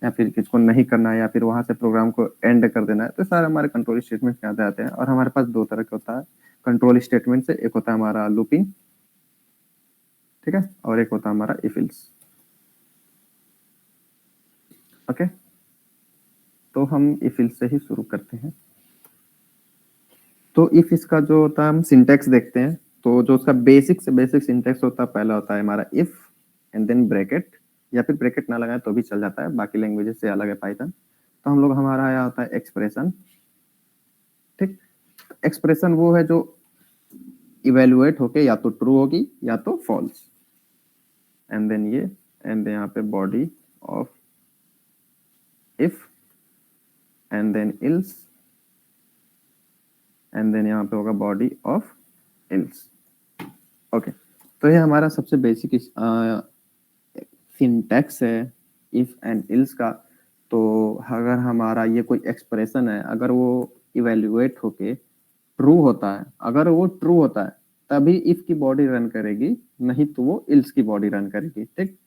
या फिर किसको नहीं करना है या फिर वहां से प्रोग्राम को एंड कर देना है। तो सारे हमारे कंट्रोल स्टेटमेंट्स यहाँ आते हैं। और हमारे पास 2 तरह के होता है कंट्रोल स्टेटमेंट से, एक होता है हमारा लूपिंग, ठीक है, और एक होता है हमारा इफ एल्स। ओके, तो हम इफ एल्स से ही शुरू करते हैं। तो इफ इसका जो होता है हम सिंटेक्स देखते हैं। तो जो उसका बेसिक से बेसिक सिंटेक्स होता है पहला होता है हमारा इफ एंड देन ब्रैकेट, या फिर ब्रैकेट ना लगाए तो भी चल जाता है, बाकी लैंग्वेजेस से अलग है पाइथन। तो हम लोग हमारा आया होता है एक्सप्रेशन। ठीक, एक्सप्रेशन वो है जो इवेलुएट होके या तो ट्रू होगी या तो फॉल्स, एंड देन ये एंड देन यहाँ पे body of if and then else and then यहाँ पे होगा बॉडी ऑफ इल्स। ओके, तो ये हमारा सबसे बेसिक सिंटैक्स है इफ एंड इल्स का। तो अगर हमारा ये कोई एक्सप्रेशन है, अगर वो इवेल्युएट होके ट्रू होता है, अगर वो ट्रू होता है तभी इफ की बॉडी रन करेगी, नहीं तो वो इल्स की बॉडी रन करेगी, ठीक।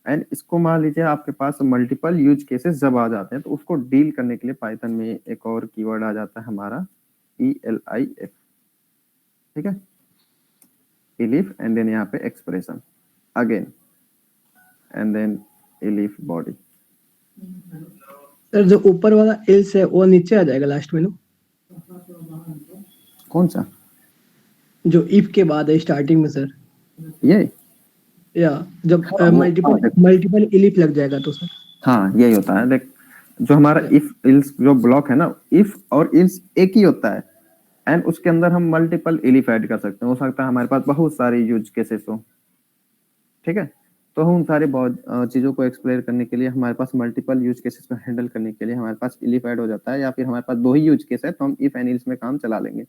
एंड इसको मान लीजिए आपके पास मल्टीपल यूज केसेस जब आ जाते हैं तो उसको डील करने के लिए पाइथन में एक और कीवर्ड आ जाता है हमारा ELIF, ठीक है, elif एंड देन यहाँ पे expression again and then elif body. Sir जो ऊपर वाला एल्स है वो नीचे आ जाएगा लास्ट में ना, कौन सा? जो इफ के बाद है स्टार्टिंग में सर, ये या जब हाँ, वो- हाँ, देखो। मल्टीपल इलिफ लग जाएगा तो सर। हाँ यही होता है, देख जो हमारा इफ इल्स जो ब्लॉक है ना, इफ और इल्स एक ही होता है एंड उसके अंदर हम मल्टीपल इलिफ ऐड कर सकते हैं। हो सकता है हमारे पास बहुत सारे यूज केसेस हो, ठीक है, तो हम उन सारे बहुत चीजों को एक्सप्लेन करने के लिए हमारे पास मल्टीपल यूज केसेस को हैंडल करने के लिए हमारे पास इलिफ ऐड हो जाता है, या फिर हमारे पास दो ही यूज केस है तो हम इफ एंड इल्स में काम चला लेंगे।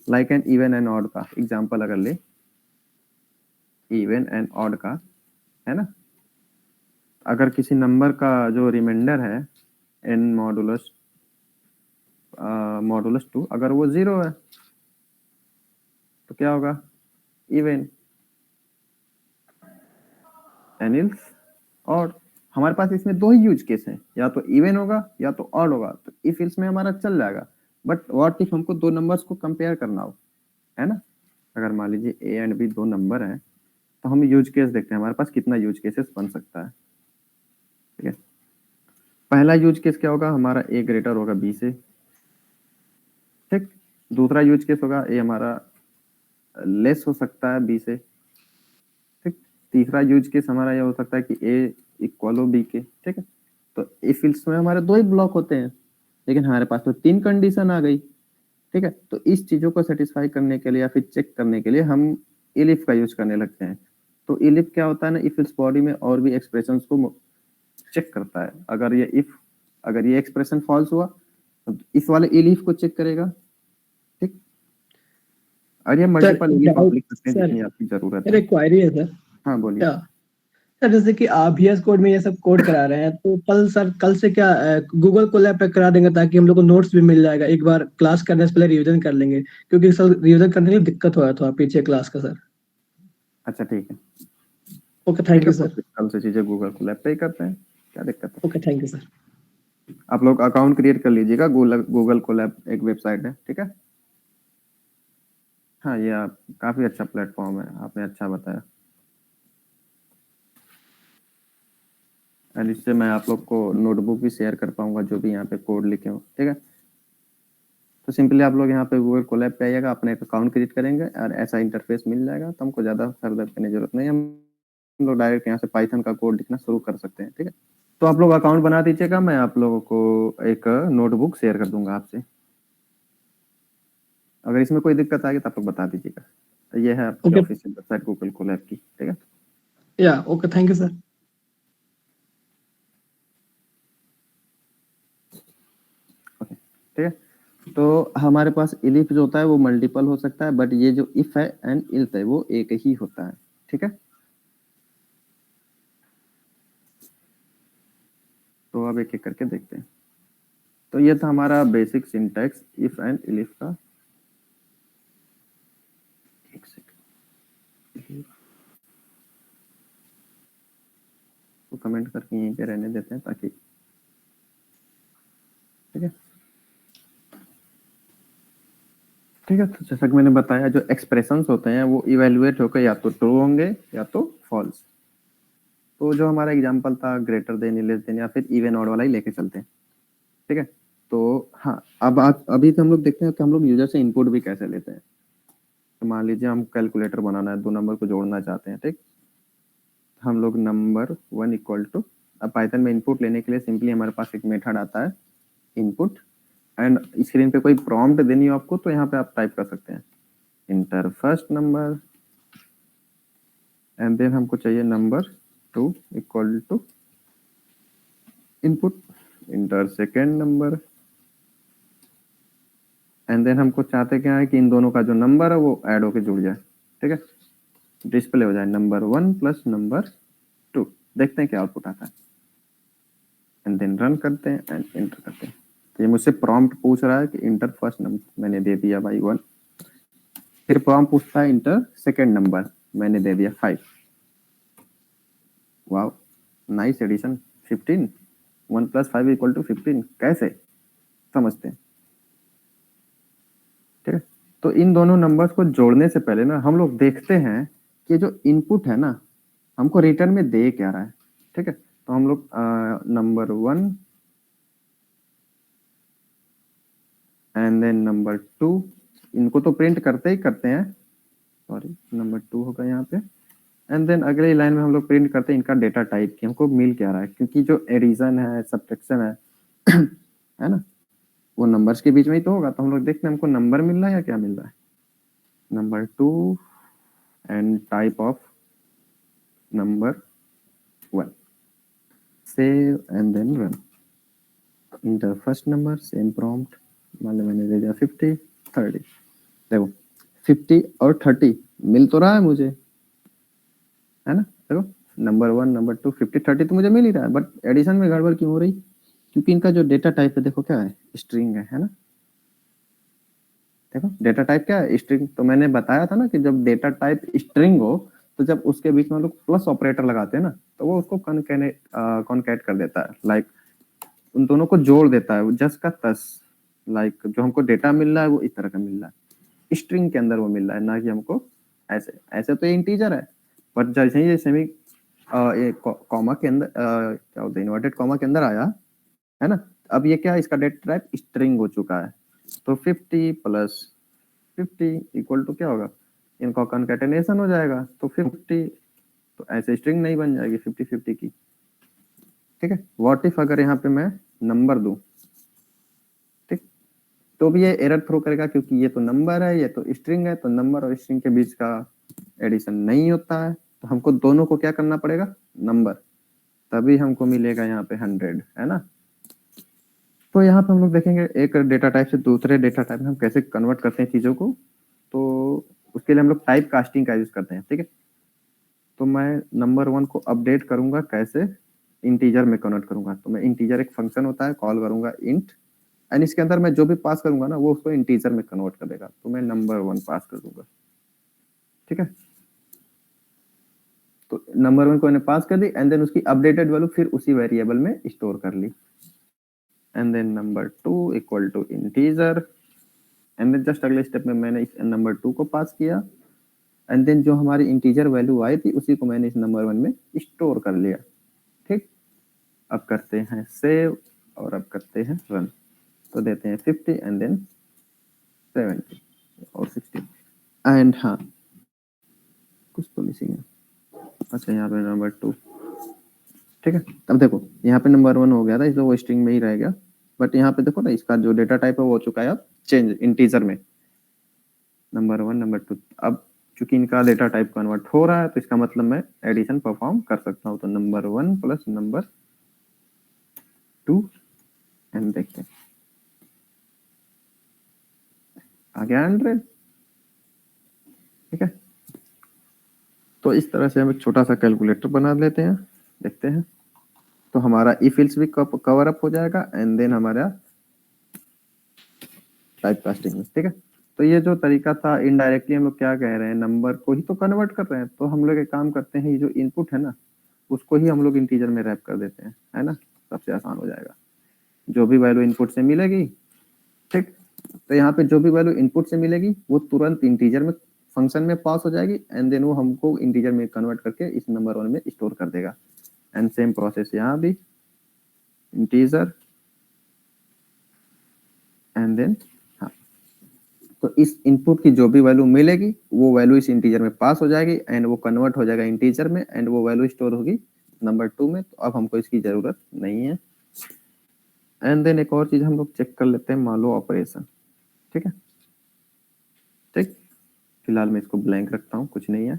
Like an even and odd का एग्जांपल अगर ले, इवन एंड ऑड का है ना, अगर किसी नंबर का जो रिमाइंडर है n मॉडुलस मॉडुलस 2 अगर वो 0 है तो क्या होगा, इवन एंड इल्स ऑड। हमारे पास इसमें दो ही यूज केस हैं, या तो इवन होगा या तो ऑड होगा, तो इफ इल्स में हमारा चल जाएगा। बट व्हाट इफ हमको दो नंबर्स को कंपेयर करना हो, है ना, अगर मान लीजिए ए एंड बी दो नंबर हैं तो हम यूज केस देखते हैं हमारे पास कितना यूज केसेस बन सकता है, ठीक है। पहला यूज केस क्या होगा, हमारा ए ग्रेटर होगा बी से, ठीक। दूसरा यूज केस होगा ए हमारा लेस हो सकता है बी से, ठीक। तीसरा यूज केस हमारा यह हो सकता है कि ए इक्वल हो बी के, ठीक है। तो इफ इल्स में हमारे दो ही ब्लॉक होते हैं, लेकिन हमारे पास तो तीन कंडीशन आ गई, ठीक है। तो इस चीजों को सेटिस्फाई करने के लिए या फिर चेक करने के लिए हम इलिफ का यूज करने लगते हैं। तो इलिफ क्या होता है ना, इफ इल्स बॉडी में और भी एक्सप्रेशंस को चेक करता है। अगर ये एक्सप्रेशन फॉल्स हुआ तो इस वाले इलिफ को चेक करेगा, ठीक। और ये मल्टीपल इलिफ आप लिख सकते हैं जितनी आपकी जरूरत है। एक क्वेरी है सर। हाँ बोलिए। क्या सर, जैसे कि आप VS कोड में ये सब कोड करा रहे हैं तो कल से क्या गूगल कोलैब पे करा देंगे ताकि हम लोग को नोट्स भी मिल जाएगा, एक बार क्लास करने से पहले रिवीजन कर लेंगे, क्योंकि सर रिवीजन करने में दिक्कत हो रहा था पीछे क्लास का सर। अच्छा ठीक है, ओके थैंक यू सर। कल से चीजें गूगल कोलैब पे ही करते हैं, क्या दिक्कत है। Okay thank you sir. आप लोग अकाउंट क्रिएट कर लीजिएगा, गूगल कोलैब एक वेबसाइट है, ठीक है। हाँ ये काफी अच्छा प्लेटफॉर्म है, आपने अच्छा बताया। एंड इससे मैं आप लोग को नोटबुक भी शेयर कर पाऊंगा जो भी यहाँ पे कोड लिखे हो, ठीक है। तो सिंपली आप लोग यहाँ पे गूगल कोलैब पे आइएगा, अपने एक अकाउंट क्रिएट करेंगे और ऐसा इंटरफेस मिल जाएगा, तो हमको ज़्यादा फर्दर करने की जरूरत नहीं, हम लोग डायरेक्ट यहाँ से पाइथन का कोड लिखना शुरू कर सकते हैं, ठीक है। तो आप लोग अकाउंट बना दीजिएगा, मैं आप लोगों को एक नोटबुक शेयर कर दूंगा आपसे। अगर इसमें कोई दिक्कत आएगी तो आप लोग बता दीजिएगा। तो ये है आपकी ऑफिशियल वेबसाइट गूगल कोलैब की, ठीक है। या ओके थैंक यू सर। ठीक है, तो हमारे पास इलिफ जो होता है वो मल्टीपल हो सकता है, बट ये जो इफ है एंड इल्स है वो एक ही होता है, ठीक है। तो अब एक एक करके देखते हैं। तो ये था हमारा बेसिक सिंटैक्स इफ एंड इलिफ का। एक सेकंड, तो कमेंट करके यहीं पे रहने देते हैं ताकि, ठीक है। ठीक है, तो जैसा कि मैंने बताया जो एक्सप्रेशंस होते हैं वो इवेल्युएट होकर या तो ट्रू होंगे या तो फॉल्स। तो जो हमारा एग्जांपल था ग्रेटर देन, लेस देन या फिर इवन ऑड वाला ही लेके चलते हैं, ठीक है। तो हाँ अब अभी तो हम लोग देखते हैं कि हम लोग यूजर से इनपुट भी कैसे लेते हैं। तो मान लीजिए हम कैलकुलेटर बनाना है, दो नंबर को जोड़ना चाहते हैं, ठीक। हम लोग नंबर 1 इक्वल टू, अब पाइथन में इनपुट लेने के लिए सिंपली हमारे पास एक मेथड आता है इनपुट, एंड स्क्रीन पे कोई प्रॉम्प्ट देनी हो आपको तो यहाँ पे आप टाइप कर सकते हैं enter first number and then हमको चाहिए number 2 equal to input enter second number, and then हमको चाहते क्या है कि इन दोनों का जो नंबर है वो ऐड होके जुड़ जाए, ठीक है, डिस्प्ले हो जाए नंबर 1 प्लस नंबर 2। देखते हैं क्या आउटपुट आता है, एंड देन रन करते हैं एंड एंटर करते हैं। तो ये मुझसे प्रॉम्प्ट पूछ रहा है कि इंटर फर्स्ट नंबर, मैंने दे दिया भाई 1, फिर प्रॉम्प्ट पूछता है इंटर सेकेंड नंबर, मैंने दे दिया 5। Wow, nice addition. 15, 1 + 5 = 15 कैसे समझते हैं? ठीक है, तो इन दोनों नंबर्स को जोड़ने से पहले ना हम लोग देखते हैं कि जो इनपुट है ना हमको रिटर्न में दे क्या रहा है। ठीक है, तो हम लोग नंबर 1 एंड देन नंबर 2 इनको तो प्रिंट करते ही करते हैं, सॉरी नंबर 2 होगा यहाँ पे, एंड देन अगली लाइन में हम लोग प्रिंट करते हैं इनका डेटा टाइप की हमको मिल क्या रहा है, क्योंकि जो एडिशन है सब्ट्रैक्शन है है ना, वो नंबर्स के बीच में ही तो होगा। तो हम लोग देखते हैं हमको नंबर मिल रहा है या क्या मिल रहा है। Number 2 and type of number 1, save and then run. Enter first number, same prompt, मान लो मैंने दे दिया 50 30। देखो 50 और 30 मिल तो रहा है मुझे, है ना। देखो नंबर 1 नंबर 2 50 30 तो मुझे मिल ही रहा है, बट एडिशन में गड़बड़ क्यों हो रही? क्योंकि इनका जो डेटा टाइप है देखो क्या है, स्ट्रिंग है ना। देखो डेटा टाइप क्या है, स्ट्रिंग। तो मैंने बताया था ना कि जब डेटा टाइप स्ट्रिंग हो तो जब उसके बीच में हम लोग प्लस ऑपरेटर लगाते हैं ना तो वो उसको कॉनकैट कर देता है, लाइक उन दोनों को जोड़ देता है, वो जस का तस। लाइक जो हमको डेटा मिल रहा है वो इस तरह का मिल रहा है, स्ट्रिंग के अंदर वो मिल रहा है, ना कि हमको ऐसे ऐसे। तो ये इंटीजर है, बट जैसे ही सेमी कॉमा के अंदर क्या होता है, इन्वर्टेड कॉमा के अंदर आया है ना, अब ये क्या है, इसका डेटा टाइप स्ट्रिंग हो चुका है। तो 50 + 50 = क्या होगा, इनका कॉन्कैटेनेशन हो जाएगा। तो 50 तो ऐसे स्ट्रिंग नहीं बन जाएगी 50 50 की। ठीक है, व्हाट इफ अगर यहाँ पे मैं नंबर दूं, ठीक, तो भी ये एरर थ्रो करेगा, क्योंकि ये तो नंबर है ये तो स्ट्रिंग है, तो नंबर और स्ट्रिंग के बीच का एडिशन नहीं होता है। तो हमको दोनों को क्या करना पड़ेगा, नंबर, तभी हमको मिलेगा यहाँ पे 100, है ना। तो यहाँ पे हम लोग देखेंगे एक डेटा टाइप से दूसरे डेटा टाइप में हम कैसे कन्वर्ट करते हैं चीजों को। तो उसके लिए हम लोग टाइप कास्टिंग का यूज करते हैं। ठीक है, तो मैं नंबर 1 को अपडेट करूंगा कैसे, इंटीजर में कन्वर्ट करूंगा। तो मैं इंटीजर एक फंक्शन होता है, कॉल करूंगा इंट, एंड इसके अंदर मैं जो भी पास करूंगा ना वो उसको इंटीजर में कन्वर्ट कर देगा। तो मैं नंबर 1 पास कर दूंगा। ठीक है, तो नंबर 1 को मैंने पास कर दी, एंड देन उसकी अपडेटेड वैल्यू फिर उसी वेरिएबल में स्टोर कर ली, and then number 2 = integer, and then just अगले स्टेप में मैंने इस नंबर 2 को पास किया, एंड देन जो हमारी इंटीजर वैल्यू आई थी उसी को मैंने इस नंबर 1 में स्टोर कर लिया। ठीक, अब करते हैं सेव और अब करते हैं रन। तो देते हैं 50 एंड देन 70 और 60, एंड हाँ कुछ तो मिसिंग है। अच्छा यहाँ पे नंबर 2, ठीक है। अब देखो यहाँ पे नंबर 1 हो गया था इसलिए वो स्ट्रिंग में ही रह गया, बट यहाँ पे देखो ना इसका जो डेटा टाइप है वो हो चुका है अब चेंज इंटीजर में, नंबर 1 नंबर 2। अब चूंकि इनका डेटा टाइप कन्वर्ट हो रहा है तो इसका मतलब मैं एडिशन परफॉर्म कर सकता हूँ। तो नंबर 1 + नंबर 2 एंड देखते हैं आ गया 100। ठीक है, तो इस तरह से हम एक छोटा सा कैलकुलेटर बना लेते हैं, देखते हैं। तो हमारा इफ एल्स भी कवर अप हो जाएगा, एंड देन हमारा टाइप कास्टिंग में। ठीक है, तो ये जो तरीका था इनडायरेक्टली हम लोग क्या कह रहे हैं, नंबर को ही तो कन्वर्ट कर रहे हैं। तो हम लोग एक काम करते हैं, ये जो इनपुट है ना उसको ही हम लोग इंटीजर में रैप कर देते हैं, है ना, सबसे आसान हो जाएगा। जो भी वैल्यू इनपुट से मिलेगी, ठीक, तो यहाँ पे जो भी वैल्यू इनपुट से मिलेगी वो तुरंत इंटीजर में फंक्शन में पास हो जाएगी, एंड देन वो हमको इंटीजर में कन्वर्ट करके इस नंबर 1 में स्टोर कर देगा। एंड सेम प्रोसेस यहाँ भी, इंटीजर एंड देन हाँ, तो इस इनपुट की जो भी वैल्यू मिलेगी वो वैल्यू इस इंटीजर में पास हो जाएगी, एंड वो कन्वर्ट हो जाएगा इंटीजर में, एंड वो वैल्यू स्टोर होगी नंबर 2 में। तो अब हमको इसकी जरूरत नहीं है। एंड देन एक और चीज हम लोग चेक कर लेते हैं, मान लो ऑपरेशन। ठीक है, ठीक, फिलहाल मैं इसको ब्लैंक रखता हूँ, कुछ नहीं है।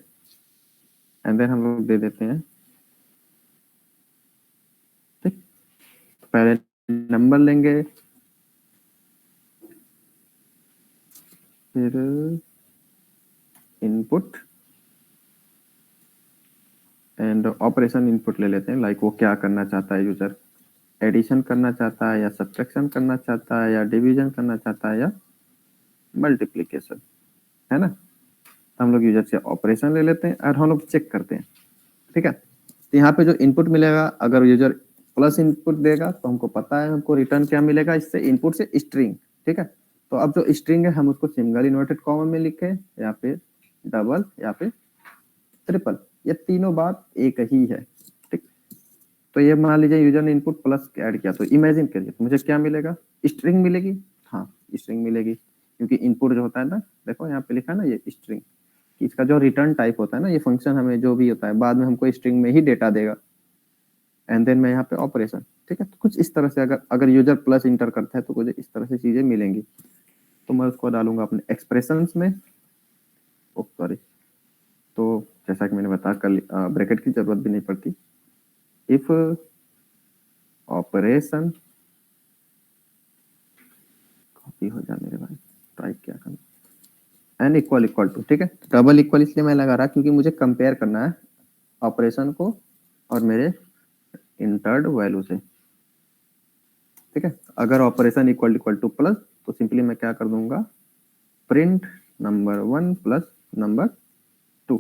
एंड देन हम लोग दे देते हैं, ठीक, तो पहले नंबर लेंगे, फिर इनपुट एंड ऑपरेशन इनपुट ले लेते हैं, लाइक वो क्या करना चाहता है यूजर, एडिशन करना चाहता है या सब्ट्रैक्शन करना चाहता है या डिवीजन करना चाहता है या मल्टीप्लिकेशन, है ना। हम लोग यूजर से ऑपरेशन ले लेते हैं और हम लोग चेक करते हैं, ठीक है। तो यहाँ पे जो इनपुट मिलेगा, अगर यूजर प्लस इनपुट देगा तो हमको पता है हमको रिटर्न क्या मिलेगा, इससे इनपुट से स्ट्रिंग, ठीक है। तो अब जो स्ट्रिंग है हम उसको सिंगल इन्वर्टेड कॉमा में लिखे या फिर डबल या फिर ट्रिपल, ये तीनों बात एक ही है, ठीक। तो ये मान लीजिए यूजर ने इनपुट प्लस ऐड किया, तो इमेजिन करिए तो मुझे क्या मिलेगा, स्ट्रिंग मिलेगी। हाँ स्ट्रिंग मिलेगी, क्योंकि इनपुट जो होता है ना, देखो यहाँ पे लिखा है ना ये स्ट्रिंग, इसका जो रिटर्न टाइप होता है ना, ये फंक्शन हमें जो भी होता है बाद में हमको स्ट्रिंग में ही डेटा देगा, एंड देन मैं यहाँ पे ऑपरेशन, ठीक है। तो कुछ इस तरह से अगर यूजर प्लस इंटर करता है तो मुझे इस तरह से चीजें मिलेंगी। तो मैं उसको डालूंगा अपने एक्सप्रेशंस में, ओ सॉरी, तो जैसा कि मैंने बताया कल ब्रैकेट की जरूरत भी नहीं पड़ती। इफ ऑपरेशन, कॉपी हो जा मेरे भाई, टाइप क्या करना, एन इक्वल इक्वल टू, ठीक है। डबल इक्वल इसलिए मैं लगा रहा क्योंकि मुझे कंपेयर करना है ऑपरेशन को और मेरे इंटर्ड वैल्यू से, ठीक है। अगर operation equal equal two plus तो सिंपली मैं क्या कर दूंगा, प्रिंट नंबर 1 प्लस नंबर 2,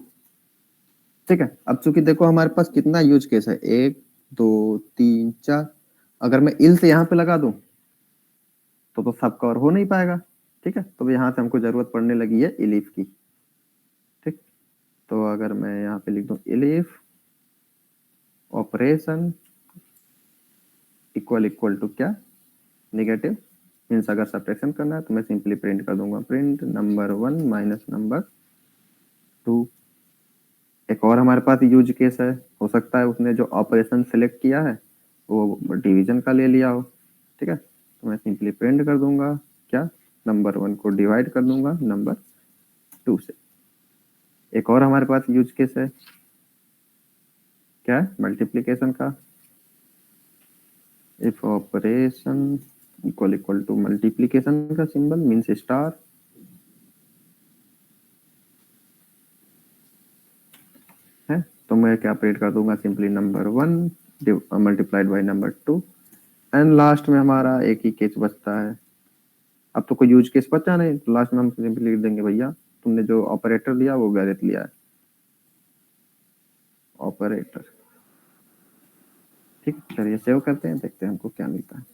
ठीक है। अब चूंकि देखो हमारे पास कितना यूज केस है, 1 2 3 4, अगर मैं इल से यहाँ पे लगा दूं तो सब कवर हो नहीं पाएगा, ठीक है। तो यहाँ से हमको जरूरत पड़ने लगी है इलिफ की, ठीक। तो अगर मैं यहाँ पे लिख दूं इलिफ ऑपरेशन इक्वल इक्वल टू क्या, नेगेटिव, मीन्स अगर सब्ट्रैक्शन करना है तो मैं सिंपली प्रिंट कर दूंगा प्रिंट नंबर 1 माइनस नंबर 2। एक और हमारे पास यूज केस है, हो सकता है उसने जो ऑपरेशन सिलेक्ट किया है वो डिवीजन का ले लिया हो, ठीक है। तो मैं सिंपली प्रिंट कर दूंगा क्या, नंबर 1 को डिवाइड कर दूंगा नंबर 2 से। एक और हमारे पास यूज केस है, क्या है, मल्टीप्लीकेशन का। If operation equal equal to multiplication का सिंबल मीन्स स्टार, है। तो मैं क्या प्रिंट कर दूंगा, simply number 1 multiplied by number 2, and last में हमारा एक ही केस बचता है। अब तो कोई यूज केस बचा नहीं, तो लास्ट में हम सिंपली लिख देंगे भैया तुमने जो ऑपरेटर लिया वो गलत लिया है, ऑपरेटर, ठीक। चलिए सेव करते हैं, देखते हैं हमको क्या मिलता है।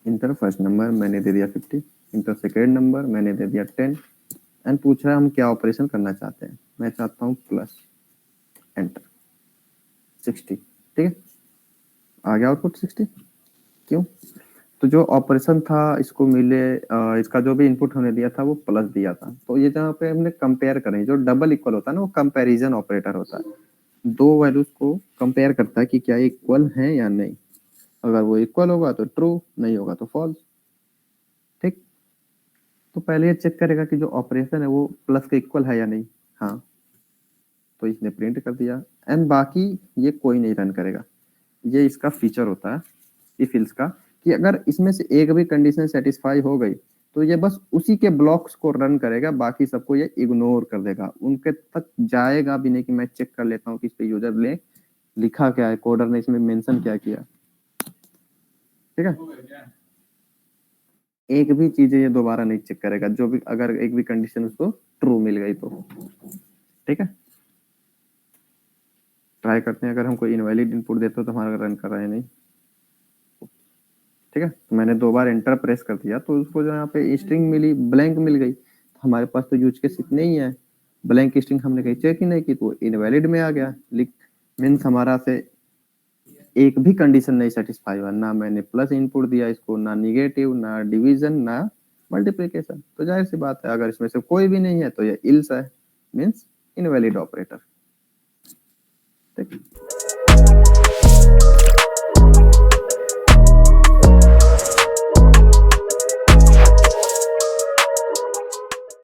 इंटर फर्स्ट नंबर मैंने दे दिया 50, इंटर सेकेंड नंबर मैंने दे दिया 10, एंड पूछ रहा है हम क्या ऑपरेशन करना चाहते हैं, मैं चाहता हूँ प्लस, एंटर 60, ठीक है। आ गया आउटपुट 60, क्यों, तो जो ऑपरेशन था इसको मिले, इसका जो भी इनपुट हमने दिया था वो प्लस दिया था। तो ये जहाँ पे हमने कंपेयर करें, जो डबल इक्वल होता है ना वो कंपैरिजन ऑपरेटर होता है, दो वैल्यूज को कंपेयर करता है कि क्या इक्वल है या नहीं, अगर वो इक्वल होगा तो ट्रू, नहीं होगा तो फॉल्स, ठीक। तो पहले ये चेक करेगा कि जो ऑपरेशन है वो प्लस के इक्वल है या नहीं, हाँ तो इसने प्रिंट कर दिया, एंड बाकी ये कोई नहीं रन करेगा। ये इसका फीचर होता है इफ इल्स का, कि अगर इसमें से एक भी कंडीशन सेटिस्फाई हो गई तो ये बस उसी के ब्लॉक्स को रन करेगा, बाकी सबको ये इग्नोर कर देगा, उनके तक जाएगा भी नहीं कि मैं चेक कर लेता हूँ कि इस पे यूजर ने लिखा क्या है, कोडर ने इसमें मेंशन क्या किया, ठीक है। एक भी चीज ये दोबारा नहीं चेक करेगा, जो भी अगर एक भी कंडीशन उसको ट्रू मिल गई तो, ठीक है। ट्राई करते हैं, अगर हमको इनवैलिड इनपुट देते तो हमारा रन कर रहा है नहीं, ठीक है। तो मैंने 2 बार एंटर प्रेस कर दिया तो उसको जो यहाँ पे स्ट्रिंग मिली, ब्लैंक मिल गई। तो हमारे पास तो यूज केस इतने ही है, ब्लैंक स्ट्रिंग हमने कहीं चेक ही नहीं की तो इनवैलिड में आ गया, लिख मीन्स हमारा से एक भी कंडीशन नहीं सेटिस्फाई हुआ, ना मैंने प्लस इनपुट दिया इसको, ना निगेटिव, ना डिवीजन, ना मल्टीप्लिकेशन। तो जाहिर सी बात है अगर इसमें से कोई भी नहीं है तो ये इल्स है, मीन्स इनवैलिड ऑपरेटर, ठीक।